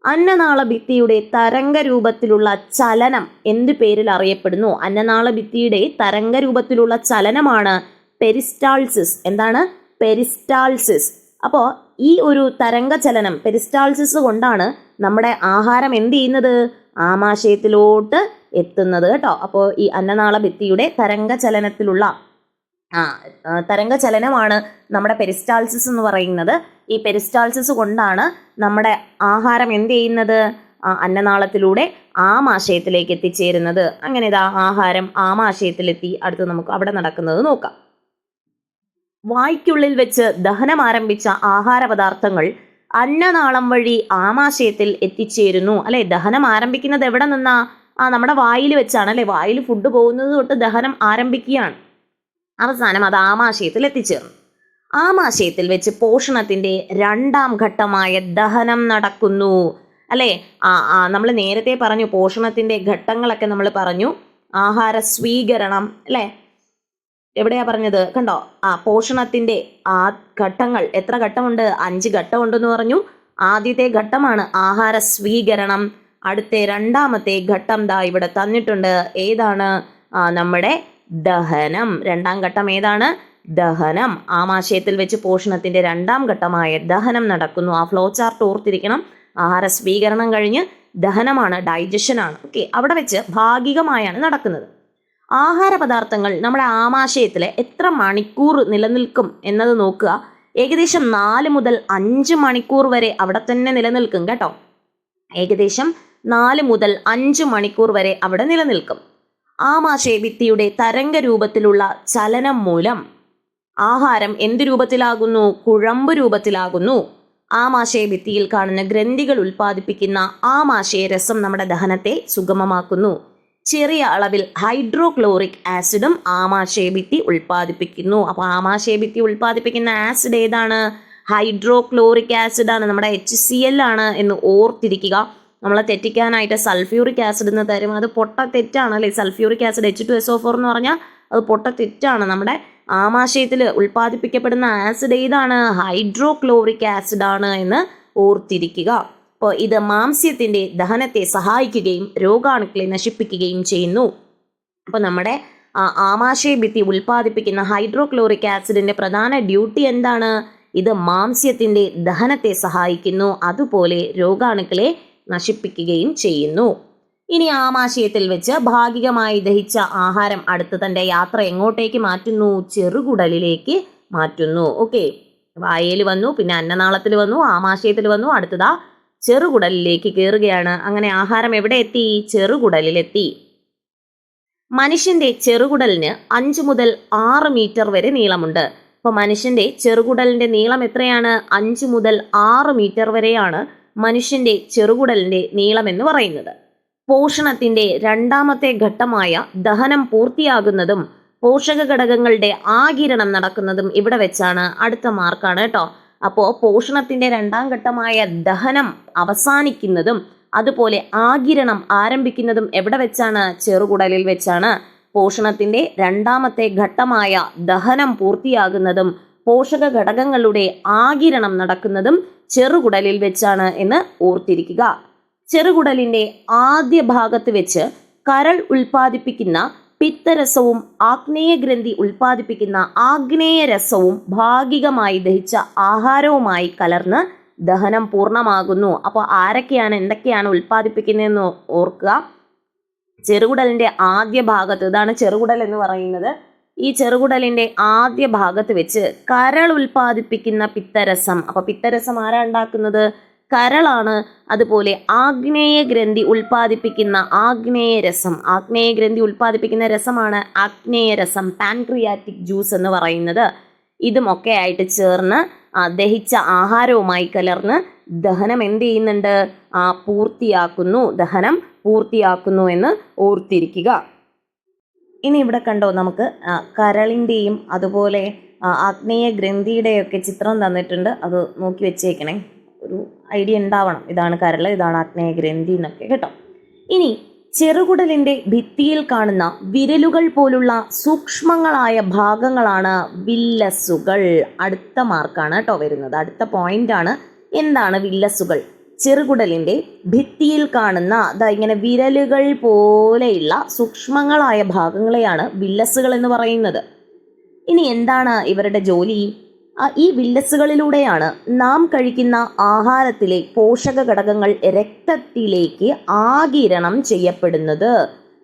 S1: അന്നനാള ഭിത്തിയുടെ തരംഗ രൂപത്തിലുള്ള ചലനം എന്ത് പേരിൽ അറിയപ്പെടുന്നു? അന്നനാള ഭിത്തിയുടെ തരംഗ രൂപത്തിലുള്ള ചലനമാണ് പെരിസ്റ്റാൾസിസ്. എന്താണ്? പെരിസ്റ്റാൾസിസ്. അപ്പോൾ ഈ ഒരു തരംഗ ചലനം, പെരിസ്റ്റാൾസിസ് കൊണ്ടാണ് നമ്മുടെ ആഹാരം എന്ത് ചെയ്യുന്നത്? ആമാശയത്തിലോട്ട് എത്തുന്നത് കേട്ടോ. അപ്പോൾ ഈ അന്നനാള ഭിത്തിയുടെ തരംഗ ചലനമാണ് നമ്മുടെ പെരിസ്റ്റാൾസിസ് എന്ന് പറയുന്നത്. ഈ പെരിസ്റ്റാൾസിസ് കൊണ്ടാണ് നമ്മുടെ ആഹാരം എന്ത് ചെയ്യുന്നത്? അന്നനാളത്തിലൂടെ ആമാശയത്തിലേക്ക് എത്തിച്ചേരുന്നത്. അങ്ങനെ ഇതാ ആഹാരം ആമാശയത്തിലെത്തി. അടുത്ത് നമുക്ക് അവിടെ നടക്കുന്നത് നോക്കാം. വായ്ക്കുള്ളിൽ വെച്ച് ദഹനം ആരംഭിച്ച ആഹാര പദാർത്ഥങ്ങൾ അന്നനാളം വഴി ആമാശയത്തിൽ എത്തിച്ചേരുന്നു. അല്ലെ, ദഹനം ആരംഭിക്കുന്നത് എവിടെ നിന്നാ? നമ്മുടെ വായിൽ വെച്ചാണ് അല്ലേ, വായിൽ ഫുഡ് പോകുന്നത് തൊട്ട് ദഹനം ആരംഭിക്കുകയാണ്. അവസാനം അത് ആമാശയത്തിൽ എത്തിച്ചേർന്നു. ആമാശയത്തിൽ വെച്ച് പോഷണത്തിന്റെ രണ്ടാം ഘട്ടമായ ദഹനം നടക്കുന്നു അല്ലേ. നമ്മൾ നേരത്തെ പറഞ്ഞു പോഷണത്തിന്റെ ഘട്ടങ്ങളൊക്കെ നമ്മൾ പറഞ്ഞു. ആഹാര സ്വീകരണം അല്ലേ, എവിടെയാ പറഞ്ഞത് കണ്ടോ, പോഷണത്തിന്റെ ഘട്ടങ്ങൾ എത്ര ഘട്ടമുണ്ട്, 5 ഘട്ടമുണ്ടെന്ന് പറഞ്ഞു. ആദ്യത്തെ ഘട്ടമാണ് ആഹാര സ്വീകരണം. അടുത്ത രണ്ടാമത്തെ ഘട്ടം ദാ ഇവിടെ തന്നിട്ടുണ്ട്. ഏതാണ്? നമ്മുടെ ദഹനം. രണ്ടാം ഘട്ടം ഏതാണ്? ദഹനം. ആമാശയത്തിൽ വെച്ച് പോഷണത്തിന്റെ രണ്ടാം ഘട്ടമായ ദഹനം നടക്കുന്നു. ആ ഫ്ലോ ചാർട്ട് ഓർത്തിരിക്കണം. ആഹാര സ്വീകരണം കഴിഞ്ഞ് ദഹനമാണ്, ഡൈജഷനാണ്. ഓക്കെ, അവിടെ വെച്ച് ഭാഗികമായാണ് നടക്കുന്നത്. ആഹാര പദാർത്ഥങ്ങൾ നമ്മുടെ ആമാശയത്തിൽ എത്ര മണിക്കൂർ നിലനിൽക്കും എന്നത് നോക്കുക. ഏകദേശം 4 മുതൽ 5 മണിക്കൂർ വരെ അവിടെ തന്നെ നിലനിൽക്കും കേട്ടോ. ഏകദേശം 4 മുതൽ 5 മണിക്കൂർ വരെ അവിടെ നിലനിൽക്കും. ആമാശയ ഭിത്തിയുടെ തരംഗ രൂപത്തിലുള്ള ചലനം മൂലം ആഹാരം എന്ത് രൂപത്തിലാകുന്നു? കുഴമ്പ് രൂപത്തിലാകുന്നു. ആമാശയ ഭിത്തിയിൽ കാണുന്ന ഗ്രന്ഥികൾ ഉൽപ്പാദിപ്പിക്കുന്ന ആമാശയരസം നമ്മുടെ ദഹനത്തെ സുഗമമാക്കുന്നു. ചെറിയ അളവിൽ ഹൈഡ്രോക്ലോറിക് ആസിഡും ആമാശയഭിത്തി ഉൽപ്പാദിപ്പിക്കുന്നു. അപ്പോൾ ആമാശയഭിത്തി ഉൽപ്പാദിപ്പിക്കുന്ന ആസിഡ് ഏതാണ്? ഹൈഡ്രോക്ലോറിക് ആസിഡ് ആണ്, നമ്മുടെ HCl ആണ് എന്ന് ഓർത്തിരിക്കുക. നമ്മളെ തെറ്റിക്കാനായിട്ട് സൾഫ്യൂറിക് ആസിഡ് എന്ന് തരും, അത് പൊട്ട തെറ്റാണ് അല്ലേ. സൾഫ്യൂറിക് ആസിഡ് H2SO4 എന്ന് പറഞ്ഞാൽ അത് പൊട്ട തെറ്റാണ്. നമ്മുടെ ആമാശയത്തിൽ ഉൽപ്പാദിപ്പിക്കപ്പെടുന്ന ആസിഡ് ഏതാണ്? ഹൈഡ്രോക്ലോറിക് ആസിഡ് ആണ് എന്ന് ഓർത്തിരിക്കുക. അപ്പോൾ ഇത് മാംസ്യത്തിന്റെ ദഹനത്തെ സഹായിക്കുകയും രോഗാണുക്കളെ നശിപ്പിക്കുകയും ചെയ്യുന്നു. അപ്പോൾ നമ്മുടെ ആമാശയഭിത്തി ഉൽപ്പാദിപ്പിക്കുന്ന ഹൈഡ്രോക്ലോറിക് ആസിഡിന്റെ പ്രധാന ഡ്യൂട്ടി എന്താണ്? ഇത് മാംസ്യത്തിന്റെ ദഹനത്തെ സഹായിക്കുന്നു, അതുപോലെ രോഗാണുക്കളെ നശിപ്പിക്കുകയും ചെയ്യുന്നു. ഇനി ആമാശയത്തിൽ വെച്ച് ഭാഗികമായി ദഹിച്ച ആഹാരം അടുത്ത് തന്റെ യാത്ര എങ്ങോട്ടേക്ക് മാറ്റുന്നു? ചെറുകുടലിലേക്ക് മാറ്റുന്നു. ഓക്കെ, വായയിൽ വന്നു, പിന്നെ അന്നനാളത്തിൽ വന്നു, ആമാശയത്തിൽ വന്നു, അടുത്തതാ ചെറുകുടലിലേക്ക് കയറുകയാണ്. അങ്ങനെ ആഹാരം എവിടെ എത്തി? ചെറുകുടലിലെത്തി. മനുഷ്യന്റെ ചെറുകുടലിന് 5 മുതൽ 6 മീറ്റർ വരെ നീളമുണ്ട്. അപ്പോൾ മനുഷ്യന്റെ ചെറുകുടലിന്റെ നീളം എത്രയാണ്? 5 മുതൽ 6 മീറ്റർ വരെയാണ് മനുഷ്യന്റെ ചെറുകുടലിന്റെ നീളം എന്ന് പറയുന്നത്. പോഷണത്തിന്റെ രണ്ടാമത്തെ ഘട്ടമായ ദഹനം പൂർത്തിയാകുന്നതും പോഷക ഘടകങ്ങളുടെ ആഗിരണം നടക്കുന്നതും ഇവിടെ വെച്ചാണ്. അടുത്ത മാർക്കാണ് കേട്ടോ. അപ്പോൾ പോഷണത്തിന്റെ രണ്ടാം ഘട്ടമായ ദഹനം അവസാനിക്കുന്നതും അതുപോലെ ആഗിരണം ആരംഭിക്കുന്നതും എവിടെ വെച്ചാണ്? ചെറുകുടലിൽ വെച്ചാണ്. പോഷണത്തിന്റെ രണ്ടാമത്തെ ഘട്ടമായ ദഹനം പൂർത്തിയാകുന്നതും പോഷക ഘടകങ്ങളുടെ ആഗിരണം നടക്കുന്നതും ചെറുകുടലിൽ വെച്ചാണ് എന്ന് ഓർത്തിരിക്കുക. ചെറുകുടലിന്റെ ആദ്യ ഭാഗത്ത് വെച്ച് കരൾ ഉൽപ്പാദിപ്പിക്കുന്ന പിത്തരസവും ആഗ്നേയഗ്രന്ഥി ഉൽപ്പാദിപ്പിക്കുന്ന ആഗ്നേയരസവും ഭാഗികമായി ദഹിച്ച ആഹാരവുമായി കലർന്ന് ദഹനം പൂർണ്ണമാകുന്നു. അപ്പോൾ ആരൊക്കെയാണ് എന്തൊക്കെയാണ് ഉൽപ്പാദിപ്പിക്കുന്നതെന്ന് ഓർക്കുക. ചെറുകുടലിന്റെ ആദ്യ ഭാഗത്ത്, ഇതാണ് ചെറുകുടൽ എന്ന് പറയുന്നത്. ഈ ചെറുകുടലിന്റെ ആദ്യ ഭാഗത്ത് വെച്ച് കരൾ ഉൽപ്പാദിപ്പിക്കുന്ന പിത്തരസം. അപ്പോൾ പിത്തരസം ആരാ ഉണ്ടാക്കുന്നത്? കരളാണ്. അതുപോലെ ആഗ്നേയ ഗ്രന്ഥി ഉൽപ്പാദിപ്പിക്കുന്ന ആഗ്നേയരസം, ആഗ്നേയ ഗ്രന്ഥി ഉൽപ്പാദിപ്പിക്കുന്ന രസമാണ് ആഗ്നേയരസം, പാൻക്രിയാറ്റിക് ജ്യൂസ് എന്ന് പറയുന്നത്. ഇതുമൊക്കെ ആയിട്ട് ചേർന്ന് ദഹിച്ച ആഹാരവുമായി കലർന്ന് ദഹനം എന്ത് ചെയ്യുന്നുണ്ട്? പൂർത്തിയാക്കുന്നു. ദഹനം പൂർത്തിയാക്കുന്നു എന്ന് ഓർത്തിരിക്കുക. ഇനി ഇവിടെ കണ്ടോ, നമുക്ക് കരളിൻ്റെയും അതുപോലെ ആഗ്നേയ ഗ്രന്ഥിയുടെയൊക്കെ ചിത്രം തന്നിട്ടുണ്ട്. അത് നോക്കി വെച്ചേക്കണേ, ഒരു ഐഡിയ ഉണ്ടാവണം. ഇതാണ് കരൾ, ഇതാണ് ആഗ്നേയ ഗ്രന്ഥി എന്നൊക്കെ കേട്ടോ. ഇനി ചെറുകുടലിന്റെ ഭിത്തിയിൽ കാണുന്ന വിരലുകൾ പോലുള്ള സൂക്ഷ്മങ്ങളായ ഭാഗങ്ങളാണ് വില്ലസുകൾ. അടുത്ത മാർക്കാണ് കേട്ടോ വരുന്നത്, അടുത്ത പോയിന്റാണ്. എന്താണ് വില്ലസുകൾ? ചെറുകുടലിന്റെ ഭിത്തിയിൽ കാണുന്ന ഇങ്ങനെ വിരലുകൾ പോലെയുള്ള സൂക്ഷ്മങ്ങളായ ഭാഗങ്ങളെയാണ് വില്ലസുകൾ എന്ന് പറയുന്നത്. ഇനി എന്താണ് ഇവരുടെ ജോലി? ഈ വില്ലസുകളിലൂടെയാണ് നാം കഴിക്കുന്ന ആഹാരത്തിലെ പോഷക ഘടകങ്ങൾ രക്തത്തിലേക്ക് ആഗിരണം ചെയ്യപ്പെടുന്നത്.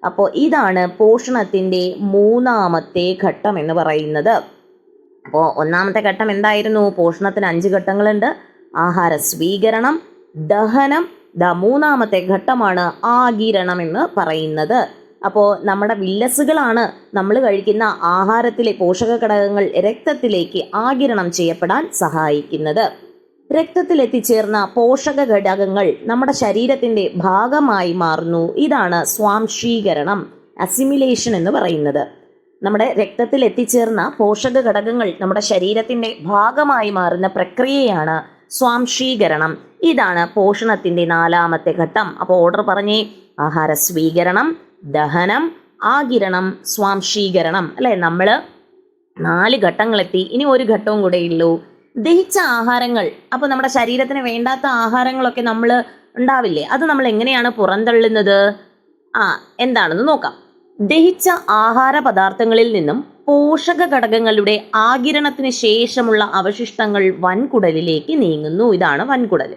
S1: അപ്പോൾ ഇതാണ് പോഷണത്തിൻ്റെ മൂന്നാമത്തെ ഘട്ടം എന്ന് പറയുന്നത്. അപ്പോൾ ഒന്നാമത്തെ ഘട്ടം എന്തായിരുന്നു? പോഷണത്തിന് 5 ഘട്ടങ്ങളുണ്ട്. ആഹാര സ്വീകരണം, ദഹനം, മൂന്നാമത്തെ ഘട്ടമാണ് ആഗിരണം എന്ന് പറയുന്നത്. അപ്പോൾ നമ്മുടെ വില്ലസുകളാണ് നമ്മൾ കഴിക്കുന്ന ആഹാരത്തിലെ പോഷക ഘടകങ്ങൾ രക്തത്തിലേക്ക് ആഗിരണം ചെയ്യപ്പെടാൻ സഹായിക്കുന്നത്. രക്തത്തിൽ എത്തിച്ചേർന്ന പോഷക ഘടകങ്ങൾ നമ്മുടെ ശരീരത്തിന്റെ ഭാഗമായി മാറുന്നു. ഇതാണ് സ്വാംശീകരണം, അസിമിലേഷൻ എന്ന് പറയുന്നത്. നമ്മുടെ രക്തത്തിൽ എത്തിച്ചേർന്ന പോഷക ഘടകങ്ങൾ നമ്മുടെ ശരീരത്തിന്റെ ഭാഗമായി മാറുന്ന പ്രക്രിയയാണ് സ്വാംശീകരണം. ഇതാണ് പോഷണത്തിന്റെ 4ാമത്തെ ഘട്ടം. അപ്പോൾ ഓർഡർ പറഞ്ഞേ: ആഹാര സ്വീകരണം, ദഹനം, ആഗിരണം, സ്വാംശീകരണം. അല്ലെ, നമ്മൾ 4 ഘട്ടങ്ങളെത്തി. ഇനി ഒരു ഘട്ടവും കൂടെ ഉള്ളൂ. ദഹിച്ച ആഹാരങ്ങൾ, അപ്പോൾ നമ്മുടെ ശരീരത്തിന് വേണ്ടാത്ത ആഹാരങ്ങളൊക്കെ നമ്മൾ ഉണ്ടാവില്ലേ, അത് നമ്മൾ എങ്ങനെയാണ് പുറന്തള്ളുന്നത്? എന്താണെന്ന് നോക്കാം. ദഹിച്ച ആഹാര പദാർത്ഥങ്ങളിൽ നിന്നും പോഷക ഘടകങ്ങളുടെ ആഗിരണത്തിന് ശേഷമുള്ള അവശിഷ്ടങ്ങൾ വൻകുടലിലേക്ക് നീങ്ങുന്നു. ഇതാണ് വൻകുടൽ.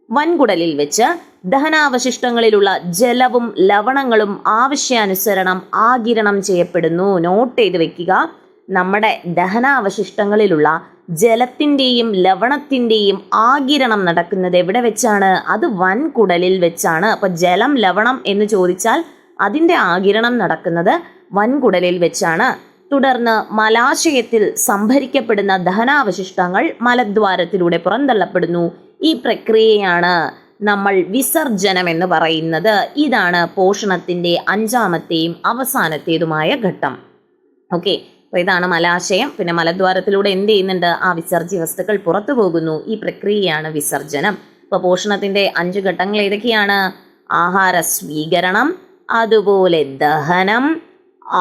S1: വൻകുടലിൽ വെച്ച് ദഹനാവശിഷ്ടങ്ങളിലുള്ള ജലവും ലവണങ്ങളും ആവശ്യാനുസരണം ആഗിരണം ചെയ്യപ്പെടുന്നു. നോട്ട് ചെയ്ത് വെക്കുക. നമ്മുടെ ദഹനാവശിഷ്ടങ്ങളിലുള്ള ജലത്തിൻ്റെയും ലവണത്തിൻ്റെയും ആഗിരണം നടക്കുന്നത് എവിടെ വെച്ചാണ്? അത് വൻകുടലിൽ വെച്ചാണ്. അപ്പോൾ ജലം, ലവണം എന്ന് ചോദിച്ചാൽ അതിൻ്റെ ആഗിരണം നടക്കുന്നത് വൻകുടലിൽ വെച്ചാണ്. തുടർന്ന് മലാശയത്തിൽ സംഭരിക്കപ്പെടുന്ന ദഹനാവശിഷ്ടങ്ങൾ മലദ്വാരത്തിലൂടെ പുറന്തള്ളപ്പെടുന്നു. ഈ പ്രക്രിയയാണ് നമ്മൾ വിസർജനം എന്ന് പറയുന്നത്. ഇതാണ് പോഷണത്തിൻ്റെ 5ാമത്തെയും അവസാനത്തേതുമായ ഘട്ടം. ഓക്കെ, അപ്പോൾ ഇതാണ് മലാശയം. പിന്നെ മലദ്വാരത്തിലൂടെ എന്ത് ചെയ്യുന്നുണ്ട്? ആ വിസർജ്യ വസ്തുക്കൾ പുറത്തു പോകുന്നു. ഈ പ്രക്രിയയാണ് വിസർജനം. ഇപ്പോൾ പോഷണത്തിൻ്റെ 5 ഘട്ടങ്ങൾ ഏതൊക്കെയാണ്? ആഹാര സ്വീകരണം, അതുപോലെ ദഹനം,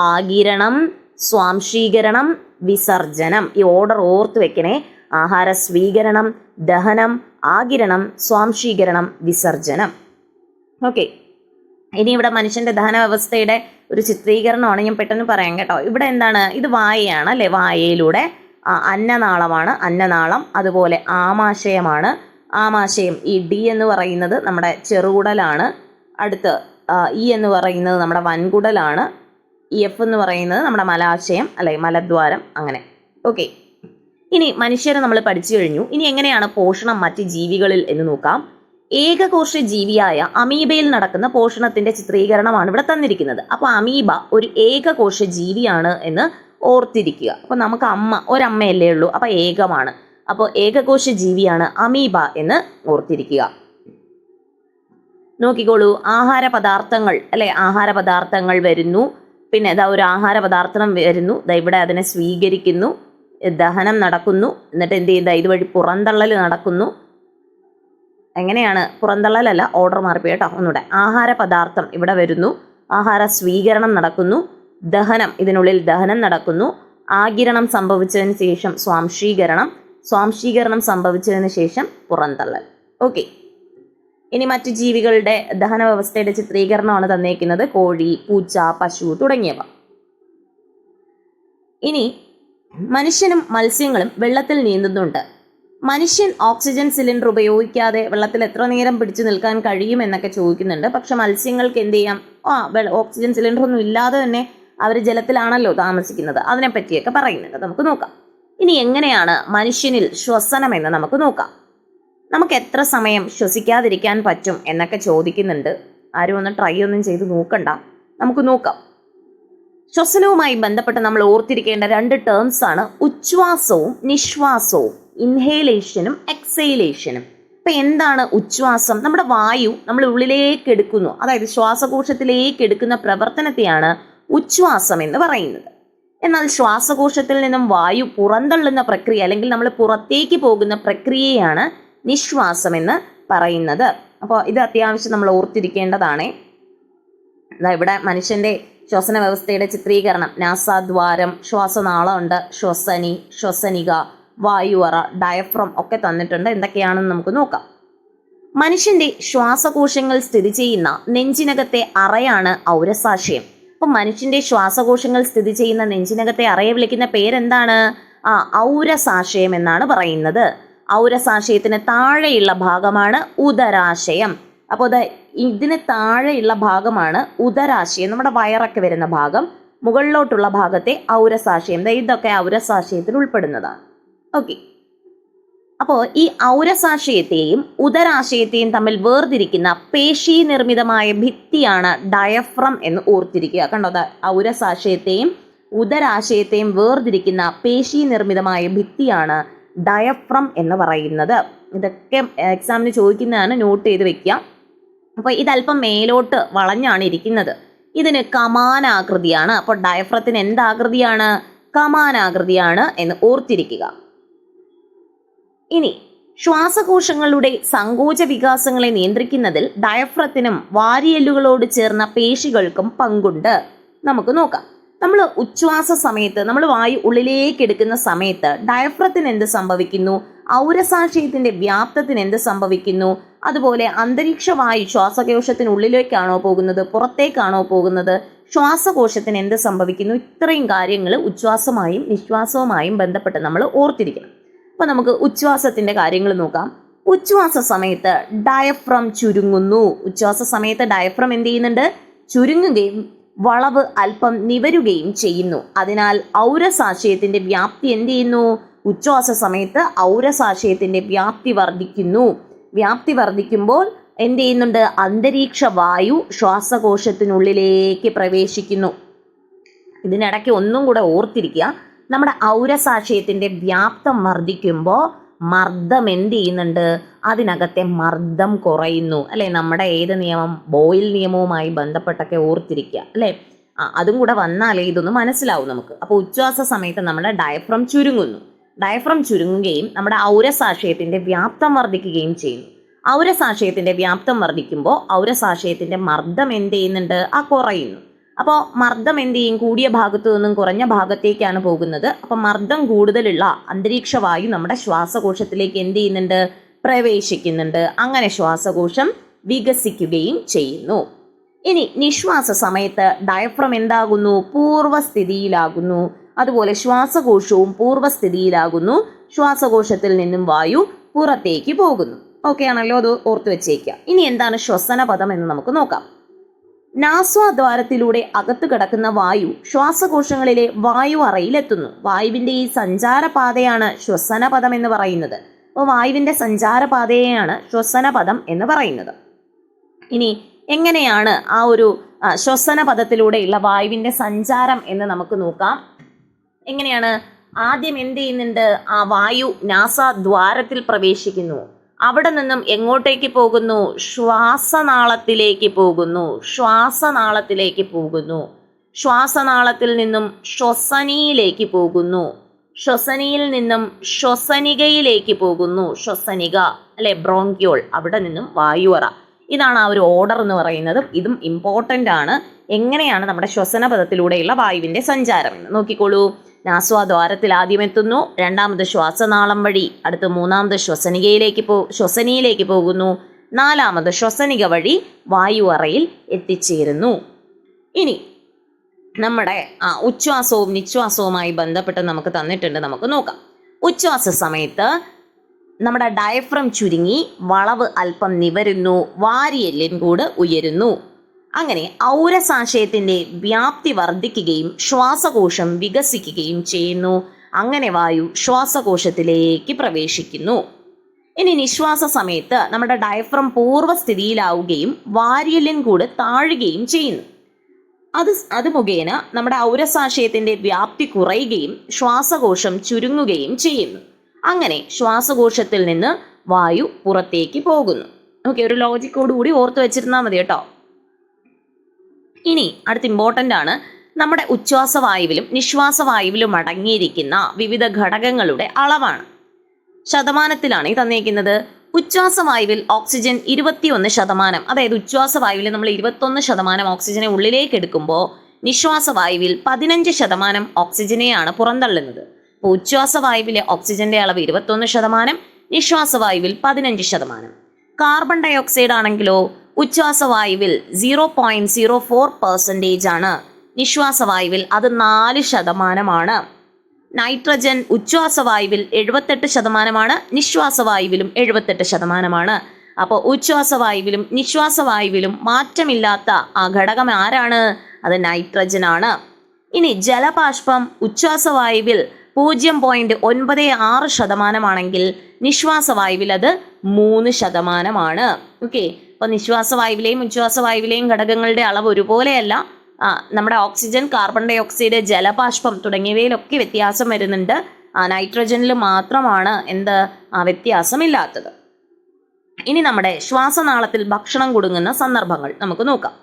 S1: ആഗിരണം, സ്വാംശീകരണം, വിസർജനം. ഈ ഓർഡർ ഓർത്ത് വെക്കണേ. ആഹാര സ്വീകരണം, ദഹനം, ആഗിരണം, സ്വാംശീകരണം, വിസർജനം. ഓക്കെ, ഇനി ഇവിടെ മനുഷ്യന്റെ ദഹന വ്യവസ്ഥയുടെ ഒരു ചിത്രീകരണമാണ്. ഞാൻ പെട്ടെന്ന് പറയാം കേട്ടോ. ഇവിടെ എന്താണ്? ഇത് വായയാണ് അല്ലെ. വായയിലൂടെ അന്നനാളമാണ്, അന്നനാളം. അതുപോലെ ആമാശയമാണ്, ആമാശയം. ഈ ഡി എന്ന് പറയുന്നത് നമ്മുടെ ചെറുകുടലാണ്. അടുത്ത് ഇ എന്ന് പറയുന്നത് നമ്മുടെ വൻകുടലാണ്. എഫ് എന്ന് പറയുന്നത് നമ്മുടെ മലാശയം അല്ലെ, മലദ്വാരം. അങ്ങനെ. ഓക്കെ, ഇനി മനുഷ്യരെ നമ്മൾ പഠിച്ചു കഴിഞ്ഞു. ഇനി എങ്ങനെയാണ് പോഷണം മറ്റ് ജീവികളിൽ എന്ന് നോക്കാം. ഏകകോശ ജീവിയായ അമീബയിൽ നടക്കുന്ന പോഷണത്തിന്റെ ചിത്രീകരണമാണ് ഇവിടെ തന്നിരിക്കുന്നത്. അപ്പോൾ അമീബ ഒരു ഏകകോശ ജീവിയാണ് എന്ന് ഓർത്തിരിക്കുക. അപ്പോൾ നമുക്ക് ഒരമ്മയല്ലേ ഉള്ളൂ, അപ്പോൾ ഏകമാണ്. അപ്പോൾ ഏകകോശ ജീവിയാണ് അമീബ എന്ന് ഓർത്തിരിക്കുക. നോക്കിക്കോളൂ, ആഹാര പദാർത്ഥങ്ങൾ അല്ലെ, ആഹാര പദാർത്ഥങ്ങൾ വരുന്നു. പിന്നെ ഇതാ ഒരു ആഹാര പദാർത്ഥം വരുന്നു, ഇവിടെ അതിനെ സ്വീകരിക്കുന്നു, ദഹനം നടക്കുന്നു, എന്നിട്ട് എന്ത് ചെയ്യുക? ഇതുവഴി പുറന്തള്ളൽ നടക്കുന്നു. എങ്ങനെയാണ്? പുറന്തള്ളലല്ല, ഓർഡർ മാറിപ്പോയി കേട്ടോ. ഒന്നുകൂടെ. ആഹാര പദാർത്ഥം ഇവിടെ വരുന്നു, ആഹാര സ്വീകരണം നടക്കുന്നു, ദഹനം, ഇതിനുള്ളിൽ ദഹനം നടക്കുന്നു, ആഗിരണം സംഭവിച്ചതിന് ശേഷം സ്വാംശീകരണം, സ്വാംശീകരണം സംഭവിച്ചതിന് ശേഷം പുറന്തള്ളൽ. ഓക്കെ, ഇനി മറ്റു ജീവികളുടെ ദഹന വ്യവസ്ഥയുടെ ചിത്രീകരണമാണ് തന്നേക്കുന്നത്. കോഴി, പൂച്ച, പശു തുടങ്ങിയവ. ഇനി മനുഷ്യനും മത്സ്യങ്ങളും വെള്ളത്തിൽ നീന്തുന്നുണ്ട്. മനുഷ്യൻ ഓക്സിജൻ സിലിണ്ടർ ഉപയോഗിക്കാതെ വെള്ളത്തിൽ എത്ര നേരം പിടിച്ചു നിൽക്കാൻ കഴിയും എന്നൊക്കെ ചോദിക്കുന്നുണ്ട്. പക്ഷെ മത്സ്യങ്ങൾക്ക് എന്ത് ചെയ്യാം? ഓക്സിജൻ സിലിണ്ടർ ഒന്നും ഇല്ലാതെ തന്നെ അവർ ജലത്തിലാണല്ലോ താമസിക്കുന്നത്. അതിനെപ്പറ്റിയൊക്കെ പറയുന്നുണ്ട്. നമുക്ക് നോക്കാം. ഇനി എങ്ങനെയാണ് മനുഷ്യനിൽ ശ്വസനം എന്ന് നമുക്ക് നോക്കാം. നമുക്ക് എത്ര സമയം ശ്വസിക്കാതിരിക്കാൻ പറ്റും എന്നൊക്കെ ചോദിക്കുന്നുണ്ട്. ആരും ഒന്ന് ട്രൈ ഒന്നും ചെയ്ത് നോക്കണ്ട, നമുക്ക് നോക്കാം. ശ്വസനവുമായി ബന്ധപ്പെട്ട് നമ്മൾ ഓർത്തിരിക്കേണ്ട 2 ടേംസ് ആണ് ഉച്ഛ്വാസവും നിശ്വാസവും. ഇൻഹേലേഷനും എക്സേലേഷനും. ഇപ്പൊ എന്താണ് ഉച്ഛ്വാസം? നമ്മുടെ വായു നമ്മൾ ഉള്ളിലേക്ക് എടുക്കുന്നു, അതായത് ശ്വാസകോശത്തിലേക്ക് എടുക്കുന്ന പ്രവർത്തനത്തെയാണ് ഉച്ഛ്വാസം എന്ന് പറയുന്നത്. എന്നാൽ ശ്വാസകോശത്തിൽ നിന്നും വായു പുറന്തള്ളുന്ന പ്രക്രിയ, അല്ലെങ്കിൽ നമ്മൾ പുറത്തേക്ക് പോകുന്ന പ്രക്രിയയാണ് നിശ്വാസം എന്ന് പറയുന്നത്. അപ്പോൾ ഇത് അത്യാവശ്യം നമ്മൾ ഓർത്തിരിക്കേണ്ടതാണ്. ഇവിടെ മനുഷ്യന്റെ ശ്വസന വ്യവസ്ഥയുടെ ചിത്രീകരണം: നാസാദ്വാരം, ശ്വാസനാളമുണ്ട്, ശ്വസനി, ശ്വസനിക, വായുവറ, ഡയഫ്രം ഒക്കെ തന്നിട്ടുണ്ട്. എന്തൊക്കെയാണെന്ന് നമുക്ക് നോക്കാം. മനുഷ്യന്റെ ശ്വാസകോശങ്ങൾ സ്ഥിതി ചെയ്യുന്ന നെഞ്ചിനകത്തെ അറയാണ് ഔരസാശയം. അപ്പം മനുഷ്യന്റെ ശ്വാസകോശങ്ങൾ സ്ഥിതി ചെയ്യുന്ന നെഞ്ചിനകത്തെ അറയെ വിളിക്കുന്ന പേരെന്താണ്? ഔരസാശയം എന്നാണ് പറയുന്നത്. ഔരസാശയത്തിന് താഴെയുള്ള ഭാഗമാണ് ഉദരാശയം. അപ്പോൾ ഇതിന് താഴെയുള്ള ഭാഗമാണ് ഉദരാശയം, നമ്മുടെ വയറൊക്കെ വരുന്ന ഭാഗം. മുകളിലോട്ടുള്ള ഭാഗത്തെ ഔരസാശയം. ഇതൊക്കെ ഔരസാശയത്തിൽ ഉൾപ്പെടുന്നതാണ്. ഓക്കെ, അപ്പോൾ ഈ ഔരസാശയത്തെയും ഉദരാശയത്തെയും തമ്മിൽ വേർതിരിക്കുന്ന പേശി നിർമ്മിതമായ ഭിത്തിയാണ് ഡയഫ്രം എന്ന് ഓർത്തിരിക്കുക. കണ്ടോ, ഔരസാശയത്തെയും ഉദരാശയത്തെയും വേർതിരിക്കുന്ന പേശി നിർമ്മിതമായ ഭിത്തിയാണ് ഡയഫ്രം എന്ന് പറയുന്നത്. ഇതൊക്കെ എക്സാമിന് ചോദിക്കുന്നതാണ്, നോട്ട് ചെയ്ത് വെക്കുക. അപ്പോൾ ഇതല്പം മേലോട്ട് വളഞ്ഞാണ് ഇരിക്കുന്നത്. ഇതിന് കമാനാകൃതിയാണ്. അപ്പോൾ ഡയഫ്രത്തിന് എന്താകൃതിയാണ്? കമാനാകൃതിയാണ് എന്ന് ഓർത്തിരിക്കുക. ഇനി ശ്വാസകോശങ്ങളുടെ സങ്കോച വികാസങ്ങളെ നിയന്ത്രിക്കുന്നതിൽ ഡയഫ്രത്തിനും വാരിയെല്ലുകളോട് ചേർന്ന പേശികൾക്കും പങ്കുണ്ട്. നമുക്ക് നോക്കാം. നമ്മൾ ഉച്ഛ്വാസ സമയത്ത്, നമ്മൾ വായു ഉള്ളിലേക്ക് എടുക്കുന്ന സമയത്ത് ഡയഫ്രത്തിന് എന്ത് സംഭവിക്കുന്നു? ഔരസാശയത്തിന്റെ വ്യാപ്തത്തിന് എന്ത് സംഭവിക്കുന്നു? അതുപോലെ അന്തരീക്ഷ വായു ശ്വാസകോശത്തിനുള്ളിലേക്കാണോ പോകുന്നത്, പുറത്തേക്കാണോ പോകുന്നത്? ശ്വാസകോശത്തിന് എന്ത് സംഭവിക്കുന്നു? ഇത്രയും കാര്യങ്ങൾ ഉച്ഛ്വാസമായും നിശ്വാസവുമായും ബന്ധപ്പെട്ട് നമ്മൾ ഓർത്തിരിക്കണം. അപ്പോൾ നമുക്ക് ഉച്ഛ്വാസത്തിന്റെ കാര്യങ്ങൾ നോക്കാം. ഉച്ഛ്വാസ സമയത്ത് ഡയഫ്രം ചുരുങ്ങുന്നു. ഉച്ഛ്വാസ സമയത്ത് ഡയഫ്രം എന്ത് ചെയ്യുന്നുണ്ട്? ചുരുങ്ങുകയും വളവ് അല്പം നിവരുകയും ചെയ്യുന്നു. അതിനാൽ ഔരസാശയത്തിന്റെ വ്യാപ്തി എന്ത് ചെയ്യുന്നു? ഉച്ഛ്വാസ സമയത്ത് ഔരസാശയത്തിന്റെ വ്യാപ്തി വർദ്ധിക്കുന്നു. വ്യാപ്തി വർദ്ധിക്കുമ്പോൾ എന്ത് ചെയ്യുന്നുണ്ട്? അന്തരീക്ഷ വായു ശ്വാസകോശത്തിനുള്ളിലേക്ക് പ്രവേശിക്കുന്നു. ഇതിനിടയ്ക്ക് ഒന്നും കൂടെ ഓർത്തിരിക്കുക, നമ്മുടെ ഔരസാശയത്തിന്റെ വ്യാപ്തം വർദ്ധിക്കുമ്പോൾ മർദ്ദം എന്ത് ചെയ്യുന്നുണ്ട്? അതിനകത്തെ മർദ്ദം കുറയുന്നു അല്ലെ? നമ്മുടെ ഏത് നിയമം? ബോയിൽ നിയമവുമായി ബന്ധപ്പെട്ടൊക്കെ ഓർത്തിരിക്കുക അല്ലെ? അതും കൂടെ വന്നാലേ ഇതൊന്ന് മനസ്സിലാവും നമുക്ക്. അപ്പോൾ ഉച്ഛ്വാസ സമയത്ത് നമ്മുടെ ഡയഫ്രം ചുരുങ്ങുന്നു. ഡയഫ്രം ചുരുങ്ങുകയും നമ്മുടെ ഔരസാശയത്തിന്റെ വ്യാപ്തം വർദ്ധിക്കുകയും ചെയ്യുന്നു. ഔരസാശയത്തിന്റെ വ്യാപ്തം വർദ്ധിക്കുമ്പോൾ ഔരസാശയത്തിന്റെ മർദ്ദം എന്ത് ചെയ്യുന്നുണ്ട്? കുറയുന്നു. അപ്പോൾ മർദ്ദം എന്ത് ചെയ്യും? കൂടിയ ഭാഗത്തു നിന്നും കുറഞ്ഞ ഭാഗത്തേക്കാണ് പോകുന്നത്. അപ്പോൾ മർദ്ദം കൂടുതലുള്ള അന്തരീക്ഷ വായു നമ്മുടെ ശ്വാസകോശത്തിലേക്ക് എന്ത് ചെയ്യുന്നുണ്ട്? പ്രവേശിക്കുന്നുണ്ട്. അങ്ങനെ ശ്വാസകോശം വികസിക്കുകയും ചെയ്യുന്നു. ഇനി നിശ്വാസ സമയത്ത് ഡയഫ്രം എന്താകുന്നു? പൂർവ്വസ്ഥിതിയിലാകുന്നു. അതുപോലെ ശ്വാസകോശവും പൂർവ്വസ്ഥിതിയിലാകുന്നു. ശ്വാസകോശത്തിൽ നിന്നും വായു പുറത്തേക്ക് പോകുന്നു. ഓക്കെ ആണല്ലോ? അത് ഓർത്തു വെച്ചേക്കുക. ഇനി എന്താണ് ശ്വസനപഥം എന്ന് നമുക്ക് നോക്കാം. നാസ്വാദ്വാരത്തിലൂടെ അകത്തു കിടക്കുന്ന വായു ശ്വാസകോശങ്ങളിലെ വായു അറയിലെത്തുന്നു. വായുവിന്റെ ഈ സഞ്ചാരപാതയാണ് ശ്വസനപഥം എന്ന് പറയുന്നത്. അപ്പോൾ വായുവിന്റെ സഞ്ചാരപാതയെയാണ് ശ്വസനപഥം എന്ന് പറയുന്നത്. ഇനി എങ്ങനെയാണ് ആ ഒരു ശ്വസനപഥത്തിലൂടെയുള്ള വായുവിന്റെ സഞ്ചാരം എന്ന് നമുക്ക് നോക്കാം. എങ്ങനെയാണ്? ആദ്യം എന്ത് ചെയ്യുന്നുണ്ട്? ആ വായു നാസാദ്വാരത്തിൽ പ്രവേശിക്കുന്നു. അവിടെ നിന്നും എങ്ങോട്ടേക്ക് പോകുന്നു? ശ്വാസനാളത്തിലേക്ക് പോകുന്നു. ശ്വാസനാളത്തിലേക്ക് പോകുന്നു. ശ്വാസനാളത്തിൽ നിന്നും ശ്വസനിയിലേക്ക് പോകുന്നു. ശ്വസനിയിൽ നിന്നും ശ്വസനികയിലേക്ക് പോകുന്നു. ശ്വസനിക അല്ലെ, ബ്രോങ്കിയോൾ, അവിടെ നിന്നും വായുവറ. ഇതാണ് ആ ഒരു ഓർഡർ എന്ന് പറയുന്നത്. ഇതും ഇമ്പോർട്ടൻ്റ് ആണ്. എങ്ങനെയാണ് നമ്മുടെ ശ്വസനപഥത്തിലൂടെയുള്ള വായുവിന്റെ സഞ്ചാരം എന്ന് നോക്കിക്കോളൂ. നാസ്വാദ്വാരത്തിൽ ആദ്യം എത്തുന്നു, രണ്ടാമത് ശ്വാസനാളം വഴി, അടുത്ത് മൂന്നാമത് ശ്വസനിയിലേക്ക് പോകുന്നു, നാലാമത് ശ്വസനിക വഴി വായു അറയിൽ എത്തിച്ചേരുന്നു. ഇനി നമ്മുടെ ഉച്ഛ്വാസവും നിശ്വാസവുമായി ബന്ധപ്പെട്ട് നമുക്ക് തന്നിട്ടുണ്ട്, നമുക്ക് നോക്കാം. ഉച്ഛ്വാസ സമയത്ത് നമ്മുടെ ഡയഫ്രം ചുരുങ്ങി വളവ് അല്പം നിവരുന്നു, വാരിയെല്ലിൻ കൂട് ഉയരുന്നു. അങ്ങനെ ഔരസാശയത്തിന്റെ വ്യാപ്തി വർദ്ധിക്കുകയും ശ്വാസകോശം വികസിക്കുകയും ചെയ്യുന്നു. അങ്ങനെ വായു ശ്വാസകോശത്തിലേക്ക് പ്രവേശിക്കുന്നു. ഇനി നിശ്വാസ സമയത്ത് നമ്മുടെ ഡയഫ്രം പൂർവ്വസ്ഥിതിയിലാവുകയും വാരിയെല്ലിൻ കൂട് താഴുകയും ചെയ്യുന്നു. അത് മുഖേന നമ്മുടെ ഔരസാശയത്തിന്റെ വ്യാപ്തി കുറയുകയും ശ്വാസകോശം ചുരുങ്ങുകയും ചെയ്യുന്നു. അങ്ങനെ ശ്വാസകോശത്തിൽ നിന്ന് വായു പുറത്തേക്ക് പോകുന്നു. ഓക്കെ, ഒരു ലോജിക്കോടുകൂടി ഓർത്ത് വെച്ചിരുന്നാൽ മതി കേട്ടോ. ഇനി അടുത്ത ഇമ്പോർട്ടൻ്റ് ആണ്, നമ്മുടെ ഉച്ഛ്വാസവായുവിലും നിശ്വാസവായുവിലും അടങ്ങിയിരിക്കുന്ന വിവിധ ഘടകങ്ങളുടെ അളവാണ്. ശതമാനത്തിലാണ് ഈ തന്നിരിക്കുന്നത്. ഉച്ഛ്വാസവായുവിൽ ഓക്സിജൻ 21%, അതായത് ഉച്ഛ്വാസവായുവിൽ നമ്മൾ 21% ഓക്സിജനെ ഉള്ളിലേക്ക് എടുക്കുമ്പോൾ നിശ്വാസവായുവിൽ 15% ഓക്സിജനെയാണ് പുറന്തള്ളുന്നത്. അപ്പോൾ ഉച്ഛ്വാസവായുവിലെ ഓക്സിജന്റെ അളവ് 21%, നിശ്വാസവായുവിൽ 15%. കാർബൺ ഡൈ ഓക്സൈഡ് ആണെങ്കിലോ ഉച്ഛ്വാസവായുവിൽ 0.04% ആണ്, നിശ്വാസവായുവിൽ അത് 4%. നൈട്രജൻ ഉച്ഛ്വാസവായുവിൽ 78%, നിശ്വാസവായുവിലും 78%. അപ്പോൾ ഉച്ഛ്വാസവായുവിലും നിശ്വാസവായുവിലും മാറ്റമില്ലാത്ത ആ ഘടകം ആരാണ്? അത് നൈട്രജൻ ആണ്. ഇനി ജലബാഷ്പം ഉച്ഛ്വാസവായുവിൽ 0.96% ആണെങ്കിൽ നിശ്വാസവായുവിൽ അത് 3%. ഓക്കെ, അപ്പോൾ നിശ്വാസവായുവിലെയും ഉച്ഛ്വാസവായുവിലെയും ഘടകങ്ങളുടെ അളവ് ഒരുപോലെയല്ല. നമ്മുടെ ഓക്സിജൻ, കാർബൺ ഡൈ ഓക്സൈഡ്, ജലബാഷ്പം തുടങ്ങിയവയിലൊക്കെ വ്യത്യാസം വരുന്നുണ്ട്. നൈട്രജനിൽ മാത്രമാണ് വ്യത്യാസമില്ലാത്തത്. ഇനി നമ്മുടെ ശ്വാസനാളത്തിൽ ഭക്ഷണം കുടുങ്ങുന്ന സന്ദർഭങ്ങൾ നമുക്ക് നോക്കാം.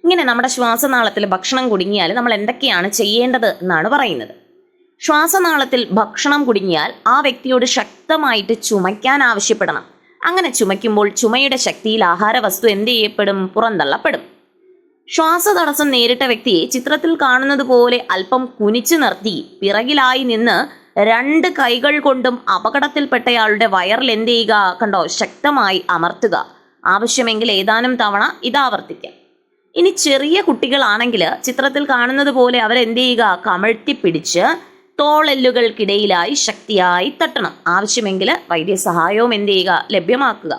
S1: ഇങ്ങനെ നമ്മുടെ ശ്വാസനാളത്തിൽ ഭക്ഷണം കുടുങ്ങിയാൽ നമ്മൾ എന്തൊക്കെയാണ് ചെയ്യേണ്ടത് എന്നാണ് പറയുന്നത്. ശ്വാസനാളത്തിൽ ഭക്ഷണം കുടുങ്ങിയാൽ ആ വ്യക്തിയോട് ശക്തമായിട്ട് ചുമയ്ക്കാൻ ആവശ്യപ്പെടണം. അങ്ങനെ ചുമയ്ക്കുമ്പോൾ ചുമയുടെ ശക്തിയിൽ ആഹാരവസ്തു എന്ത് ചെയ്യപ്പെടും? പുറന്തള്ളപ്പെടും. ശ്വാസതടസ്സം നേരിട്ട വ്യക്തിയെ ചിത്രത്തിൽ കാണുന്നത് പോലെ അല്പം കുനിച്ചു നിർത്തി പിറകിലായി നിന്ന് 2 കൈകൾ കൊണ്ടും അപകടത്തിൽപ്പെട്ടയാളുടെ വയറിൽ എന്ത് ചെയ്യുക? കണ്ടോ, ശക്തമായി അമർത്തുക. ആവശ്യമെങ്കിൽ ഏതാനും തവണ ഇത് ആവർത്തിക്കാം. ഇനി ചെറിയ കുട്ടികളാണെങ്കിൽ ചിത്രത്തിൽ കാണുന്നത് പോലെ അവരെന്ത് ചെയ്യുക? കമഴ്ത്തി പിടിച്ച് തോളെല്ലുകൾക്കിടയിലായി ശക്തിയായി തട്ടണം. ആവശ്യമെങ്കിൽ വൈദ്യസഹായവും എന്ത് ചെയ്യുക? ലഭ്യമാക്കുക.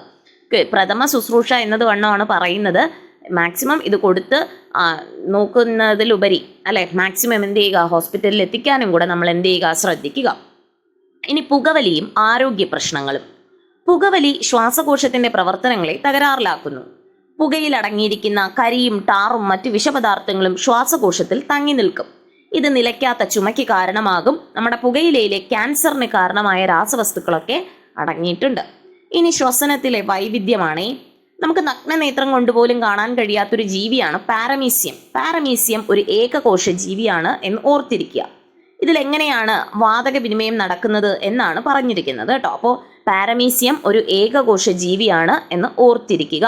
S1: പ്രഥമ ശുശ്രൂഷ എന്നത് വണ്ണമാണ് പറയുന്നത്. മാക്സിമം ഇത് കൊടുത്ത് നോക്കുന്നതിലുപരി മാക്സിമം എന്ത് ചെയ്യുക? ഹോസ്പിറ്റലിൽ എത്തിക്കാനും കൂടെ നമ്മൾ എന്ത് ചെയ്യുക? ശ്രദ്ധിക്കുക. ഇനി പുകവലിയും ആരോഗ്യ പ്രശ്നങ്ങളും. പുകവലി ശ്വാസകോശത്തിന്റെ പ്രവർത്തനങ്ങളെ തകരാറിലാക്കുന്നു. പുകയിൽ അടങ്ങിയിരിക്കുന്ന കരിയും ടാറും മറ്റു വിഷപദാർത്ഥങ്ങളും ശ്വാസകോശത്തിൽ തങ്ങി നിൽക്കും. ഇത് നിലയ്ക്കാത്ത ചുമയ്ക്ക് കാരണമാകും. നമ്മുടെ പുകയിലയിലെ ക്യാൻസറിന് കാരണമായ രാസവസ്തുക്കളൊക്കെ അടങ്ങിയിട്ടുണ്ട്. ഇനി ശ്വസനത്തിലെ വൈവിധ്യമാണ്. നമുക്ക് നഗ്നനേത്രം കൊണ്ടുപോലും കാണാൻ കഴിയാത്തൊരു ജീവിയാണ് പാരമീസിയം. പാരമീസിയം ഒരു ഏകകോശ ജീവിയാണ് എന്ന് ഓർത്തിരിക്കുക. ഇതിലെങ്ങനെയാണ് വാതക വിനിമയം നടക്കുന്നത് എന്നാണ് പറഞ്ഞിരിക്കുന്നത് കേട്ടോ. അപ്പോൾ പാരമീസിയം ഒരു ഏകകോശ ജീവിയാണ് എന്ന് ഓർത്തിരിക്കുക.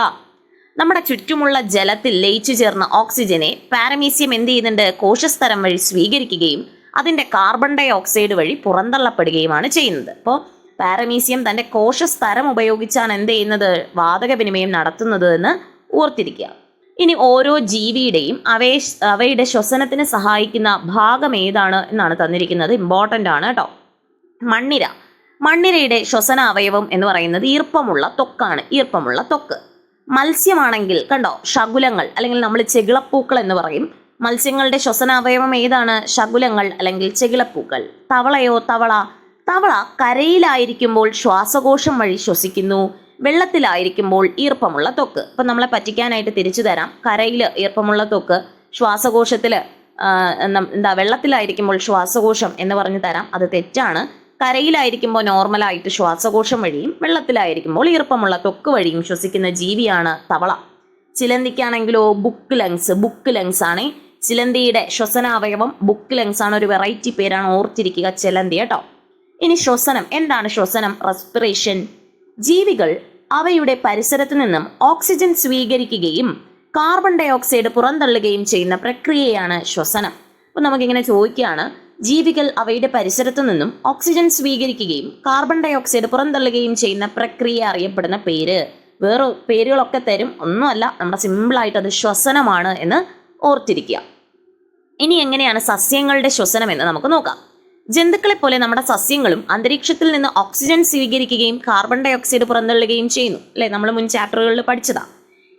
S1: നമ്മുടെ ചുറ്റുമുള്ള ജലത്തിൽ ലയിച്ചു ചേർന്ന ഓക്സിജനെ പാരമീസിയം എന്ത് ചെയ്യുന്നുണ്ട്? കോശസ്തരം വഴി സ്വീകരിക്കുകയും അതിൻ്റെ കാർബൺ ഡൈ ഓക്സൈഡ് വഴി പുറന്തള്ളപ്പെടുകയുമാണ് ചെയ്യുന്നത്. അപ്പോൾ പാരമീസിയം തൻ്റെ കോശസ്തരം ഉപയോഗിച്ചാണ് എന്ത് ചെയ്യുന്നത്? വാതക വിനിമയം നടത്തുന്നത് എന്ന് ഓർത്തിരിക്കുക. ഇനി ഓരോ ജീവിയുടെയും അവയുടെ ശ്വസനത്തിന് സഹായിക്കുന്ന ഭാഗം ഏതാണ് എന്നാണ് തന്നിരിക്കുന്നത്. ഇമ്പോർട്ടൻ്റ് ആണ് കേട്ടോ. മണ്ണിരയുടെ ശ്വസന അവയവം എന്ന് പറയുന്നത് ഈർപ്പമുള്ള ത്വക്കാണ്. ഈർപ്പമുള്ള ത്വക്ക്. മത്സ്യമാണെങ്കിൽ കണ്ടോ, ശകുലങ്ങൾ അല്ലെങ്കിൽ നമ്മൾ ചെകിളപ്പൂക്കൾ എന്ന് പറയും. മത്സ്യങ്ങളുടെ ശ്വസനാവയവം ഏതാണ്? ശകുലങ്ങൾ അല്ലെങ്കിൽ ചെകിളപ്പൂക്കൾ. തവളയോ? തവള കരയിലായിരിക്കുമ്പോൾ ശ്വാസകോശം വഴി ശ്വസിക്കുന്നു. വെള്ളത്തിലായിരിക്കുമ്പോൾ ഈർപ്പമുള്ള ത്വക്ക്. ഇപ്പം നമ്മളെ പറ്റിക്കാനായിട്ട് തിരിച്ചു തരാം. കരയിൽ ഈർപ്പമുള്ള ത്വക്ക്, ശ്വാസകോശത്തിൽ വെള്ളത്തിലായിരിക്കുമ്പോൾ ശ്വാസകോശം എന്ന് പറഞ്ഞു തരാം. അത് തെറ്റാണ്. കരയിലായിരിക്കുമ്പോൾ നോർമലായിട്ട് ശ്വാസകോശം വഴിയും വെള്ളത്തിലായിരിക്കുമ്പോൾ ഈർപ്പമുള്ള ത്വക്ക് വഴിയും ശ്വസിക്കുന്ന ജീവിയാണ് തവള. ചിലന്തിക്കാണെങ്കിലോ ബുക്ക് ലങ്സ് ആണ്. ചിലന്തിയുടെ ശ്വസനാവയവം ബുക്ക് ലങ്സ് ആണ്. ഒരു വെറൈറ്റി പേരാണ്, ഓർത്തിരിക്കുക ചിലന്തി കേട്ടോ. ഇനി ശ്വസനം. എന്താണ് ശ്വസനം? റെസ്പിറേഷൻ. ജീവികൾ അവയുടെ പരിസരത്ത് നിന്നും ഓക്സിജൻ സ്വീകരിക്കുകയും കാർബൺ ഡൈ ഓക്സൈഡ് പുറന്തള്ളുകയും ചെയ്യുന്ന പ്രക്രിയയാണ് ശ്വസനം. അപ്പോൾ നമുക്കിങ്ങനെ ചോദിക്കുകയാണ്, ജീവികൾ അവയുടെ പരിസരത്തു നിന്നും ഓക്സിജൻ സ്വീകരിക്കുകയും കാർബൺ ഡൈ ഓക്സൈഡ് പുറന്തള്ളുകയും ചെയ്യുന്ന പ്രക്രിയ അറിയപ്പെടുന്ന പേര്. വേറെ പേരുകളൊക്കെ തരും, ഒന്നുമല്ല, നമ്മുടെ സിമ്പിളായിട്ട് അത് ശ്വസനമാണ് എന്ന് ഓർത്തിരിക്കുക. ഇനി എങ്ങനെയാണ് സസ്യങ്ങളുടെ ശ്വസനം എന്ന് നമുക്ക് നോക്കാം. ജന്തുക്കളെ പോലെ നമ്മുടെ സസ്യങ്ങളും അന്തരീക്ഷത്തിൽ നിന്ന് ഓക്സിജൻ സ്വീകരിക്കുകയും കാർബൺ ഡൈ ഓക്സൈഡ് പുറന്തള്ളുകയും ചെയ്യുന്നു. അല്ലെ, നമ്മൾ മുൻ ചാപ്റ്ററുകളിൽ പഠിച്ചതാ.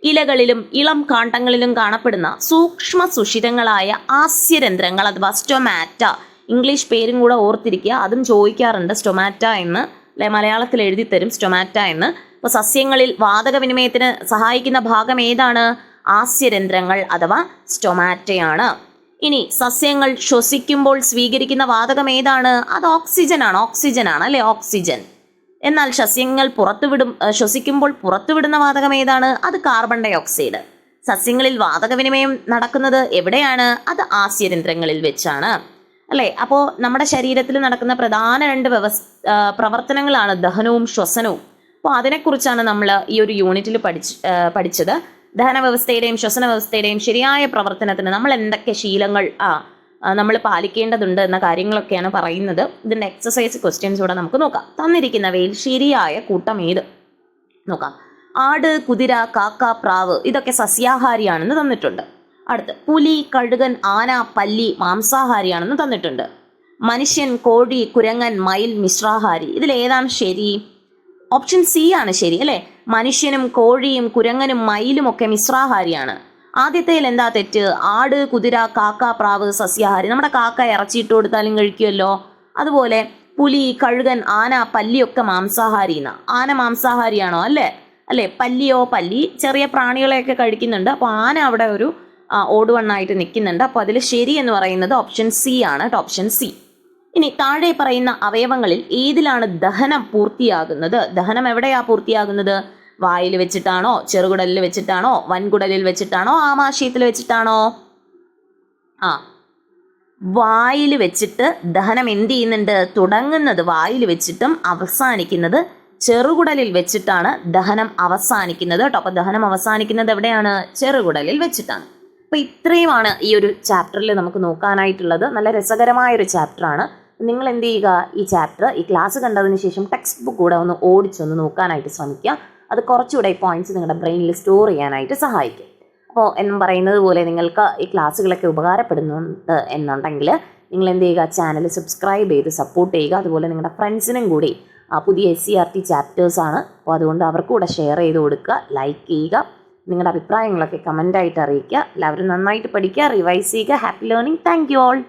S1: ഇലകളിലും ഇളം കാണ്ഡങ്ങളിലും കാണപ്പെടുന്ന സൂക്ഷ്മ സുഷിരങ്ങളായ ആസ്യരന്ധ്രങ്ങൾ അഥവാ സ്റ്റൊമാറ്റ, ഇംഗ്ലീഷ് പേരും കൂടെ ഓർത്തിരിക്കുക, അതും ചോദിക്കാറുണ്ട് സ്റ്റൊമാറ്റ എന്ന്. അല്ലെ, മലയാളത്തിൽ എഴുതി തരും സ്റ്റൊമാറ്റ എന്ന്. അപ്പോൾ സസ്യങ്ങളിൽ വാതക വിനിമയത്തിന് സഹായിക്കുന്ന ഭാഗം ഏതാണ്? ആസ്യരന്ധ്രങ്ങൾ അഥവാ സ്റ്റൊമാറ്റയാണ്. ഇനി സസ്യങ്ങൾ ശ്വസിക്കുമ്പോൾ സ്വീകരിക്കുന്ന വാതകം ഏതാണ്? അത് ഓക്സിജൻ ആണ് അല്ലെ, ഓക്സിജൻ. എന്നാൽ സസ്യങ്ങൾ ശ്വസിക്കുമ്പോൾ പുറത്തുവിടുന്ന വാതകം ഏതാണ്? അത് കാർബൺ ഡൈ ഓക്സൈഡ്. സസ്യങ്ങളിൽ വാതകവിനിമയം നടക്കുന്നത് എവിടെയാണ്? അത് ആസ്യരന്ധ്രങ്ങളിൽ വെച്ചാണ് അല്ലേ. അപ്പോൾ നമ്മുടെ ശരീരത്തിൽ നടക്കുന്ന പ്രധാന 2 പ്രവർത്തനങ്ങളാണ് ദഹനവും ശ്വസനവും. അപ്പോൾ അതിനെക്കുറിച്ചാണ് നമ്മൾ ഈ ഒരു യൂണിറ്റിൽ പഠിച്ചത്. ദഹന വ്യവസ്ഥയുടെയും ശ്വസന വ്യവസ്ഥയുടെയും ശരിയായ പ്രവർത്തനത്തിന് നമ്മൾ എന്തൊക്കെ ശീലങ്ങൾ നമ്മൾ പാലിക്കേണ്ടതുണ്ട് എന്ന കാര്യങ്ങളൊക്കെയാണ് പറയുന്നത്. ഇതിൻ്റെ എക്സസൈസ് ക്വസ്റ്റ്യൻസ് കൂടെ നമുക്ക് നോക്കാം. തന്നിരിക്കുന്നവയിൽ ശരിയായ കൂട്ടം ഏത് നോക്കാം. ആട്, കുതിര, കാക്ക, പ്രാവ് ഇതൊക്കെ സസ്യാഹാരിയാണെന്ന് തന്നിട്ടുണ്ട്. അടുത്ത് പുലി, കഴുകൻ, ആന, പല്ലി മാംസാഹാരിയാണെന്ന് തന്നിട്ടുണ്ട്. മനുഷ്യൻ, കോഴി, കുരങ്ങൻ, മയിൽ മിശ്രാഹാരി. ഇതിലേതാണ് ശരി? ഓപ്ഷൻ സി ആണ് ശരി അല്ലേ. മനുഷ്യനും കോഴിയും കുരങ്ങനും മയിലും ഒക്കെ മിശ്രാഹാരിയാണ്. ആദ്യത്തേൽ എന്താ തെറ്റ്? ആട്, കുതിര, കാക്ക, പ്രാവ് സസ്യാഹാരി. നമ്മുടെ കാക്ക ഇറച്ചിയിട്ട് കൊടുത്താലും കഴിക്കുമല്ലോ. അതുപോലെ പുലി, കഴുകൻ, ആന, പല്ലിയൊക്കെ മാംസാഹാരിന്നാ. ആന മാംസാഹാരിയാണോ? അല്ലേ. പല്ലിയോ? പല്ലി ചെറിയ പ്രാണികളെയൊക്കെ കഴിക്കുന്നുണ്ട്. അപ്പോൾ ആന അവിടെ ഒരു ഓഡ് വൺ ആയിട്ട് നിൽക്കുന്നുണ്ട്. അപ്പോൾ അതിൽ ശരി എന്ന് പറയുന്നത് ഓപ്ഷൻ സി ആണ്, ഓപ്ഷൻ സി. ഇനി താഴെ പറയുന്ന അവയവങ്ങളിൽ ഏതിലാണ് ദഹനം പൂർത്തിയാകുന്നത്? ദഹനം എവിടെയാ പൂർത്തിയാകുന്നത്? വായിൽ വെച്ചിട്ടാണോ, ചെറുകുടലിൽ വെച്ചിട്ടാണോ, വൻകുടലിൽ വെച്ചിട്ടാണോ, ആമാശയത്തിൽ വെച്ചിട്ടാണോ? വായിൽ വെച്ചിട്ട് ദഹനം എന്ത് ചെയ്യുന്നുണ്ട്? തുടങ്ങുന്നത് വായിൽ വെച്ചിട്ടും അവസാനിക്കുന്നത് ചെറുകുടലിൽ വെച്ചിട്ടാണ് ദഹനം അവസാനിക്കുന്നത് കേട്ടോ. അപ്പോൾ ദഹനം അവസാനിക്കുന്നത് എവിടെയാണ്? ചെറുകുടലിൽ വെച്ചിട്ടാണ്. അപ്പോൾ ഇത്രയുമാണ് ഈ ഒരു ചാപ്റ്ററിൽ നമുക്ക് നോക്കാനായിട്ടുള്ളത്. നല്ല രസകരമായൊരു ചാപ്റ്ററാണ്. നിങ്ങൾ എന്ത് ചെയ്യുക, ഈ ചാപ്റ്റർ ഈ ക്ലാസ് കണ്ടതിന് ശേഷം ടെക്സ്റ്റ് ബുക്ക് കൂടെ ഒന്ന് ഓടിച്ചൊന്ന് നോക്കാനായിട്ട് ശ്രമിക്കുക. അത് കുറച്ചുകൂടെ ഈ പോയിന്റ്സ് നിങ്ങളുടെ ബ്രെയിനിൽ സ്റ്റോർ ചെയ്യാനായിട്ട് സഹായിക്കും. അപ്പോൾ എന്നും പറയുന്നത് പോലെ നിങ്ങൾക്ക് ഈ ക്ലാസ്സുകളൊക്കെ ഉപകാരപ്പെടുന്നുണ്ട് എന്നുണ്ടെങ്കിൽ നിങ്ങൾ എന്ത് ചെയ്യുക, ചാനൽ സബ്സ്ക്രൈബ് ചെയ്ത് സപ്പോർട്ട് ചെയ്യുക. അതുപോലെ നിങ്ങളുടെ ഫ്രണ്ട്സിനും കൂടി പുതിയ SCERT ചാപ്റ്റേഴ്സാണ്, അപ്പോൾ അതുകൊണ്ട് അവർക്ക് കൂടെ ഷെയർ ചെയ്ത് കൊടുക്കുക, ലൈക്ക് ചെയ്യുക, നിങ്ങളുടെ അഭിപ്രായങ്ങളൊക്കെ കമൻ്റായിട്ട് അറിയിക്കുക. എല്ലാവരും നന്നായിട്ട് പഠിക്കുക, റിവൈസ് ചെയ്യുക. Happy learning. Thank you all.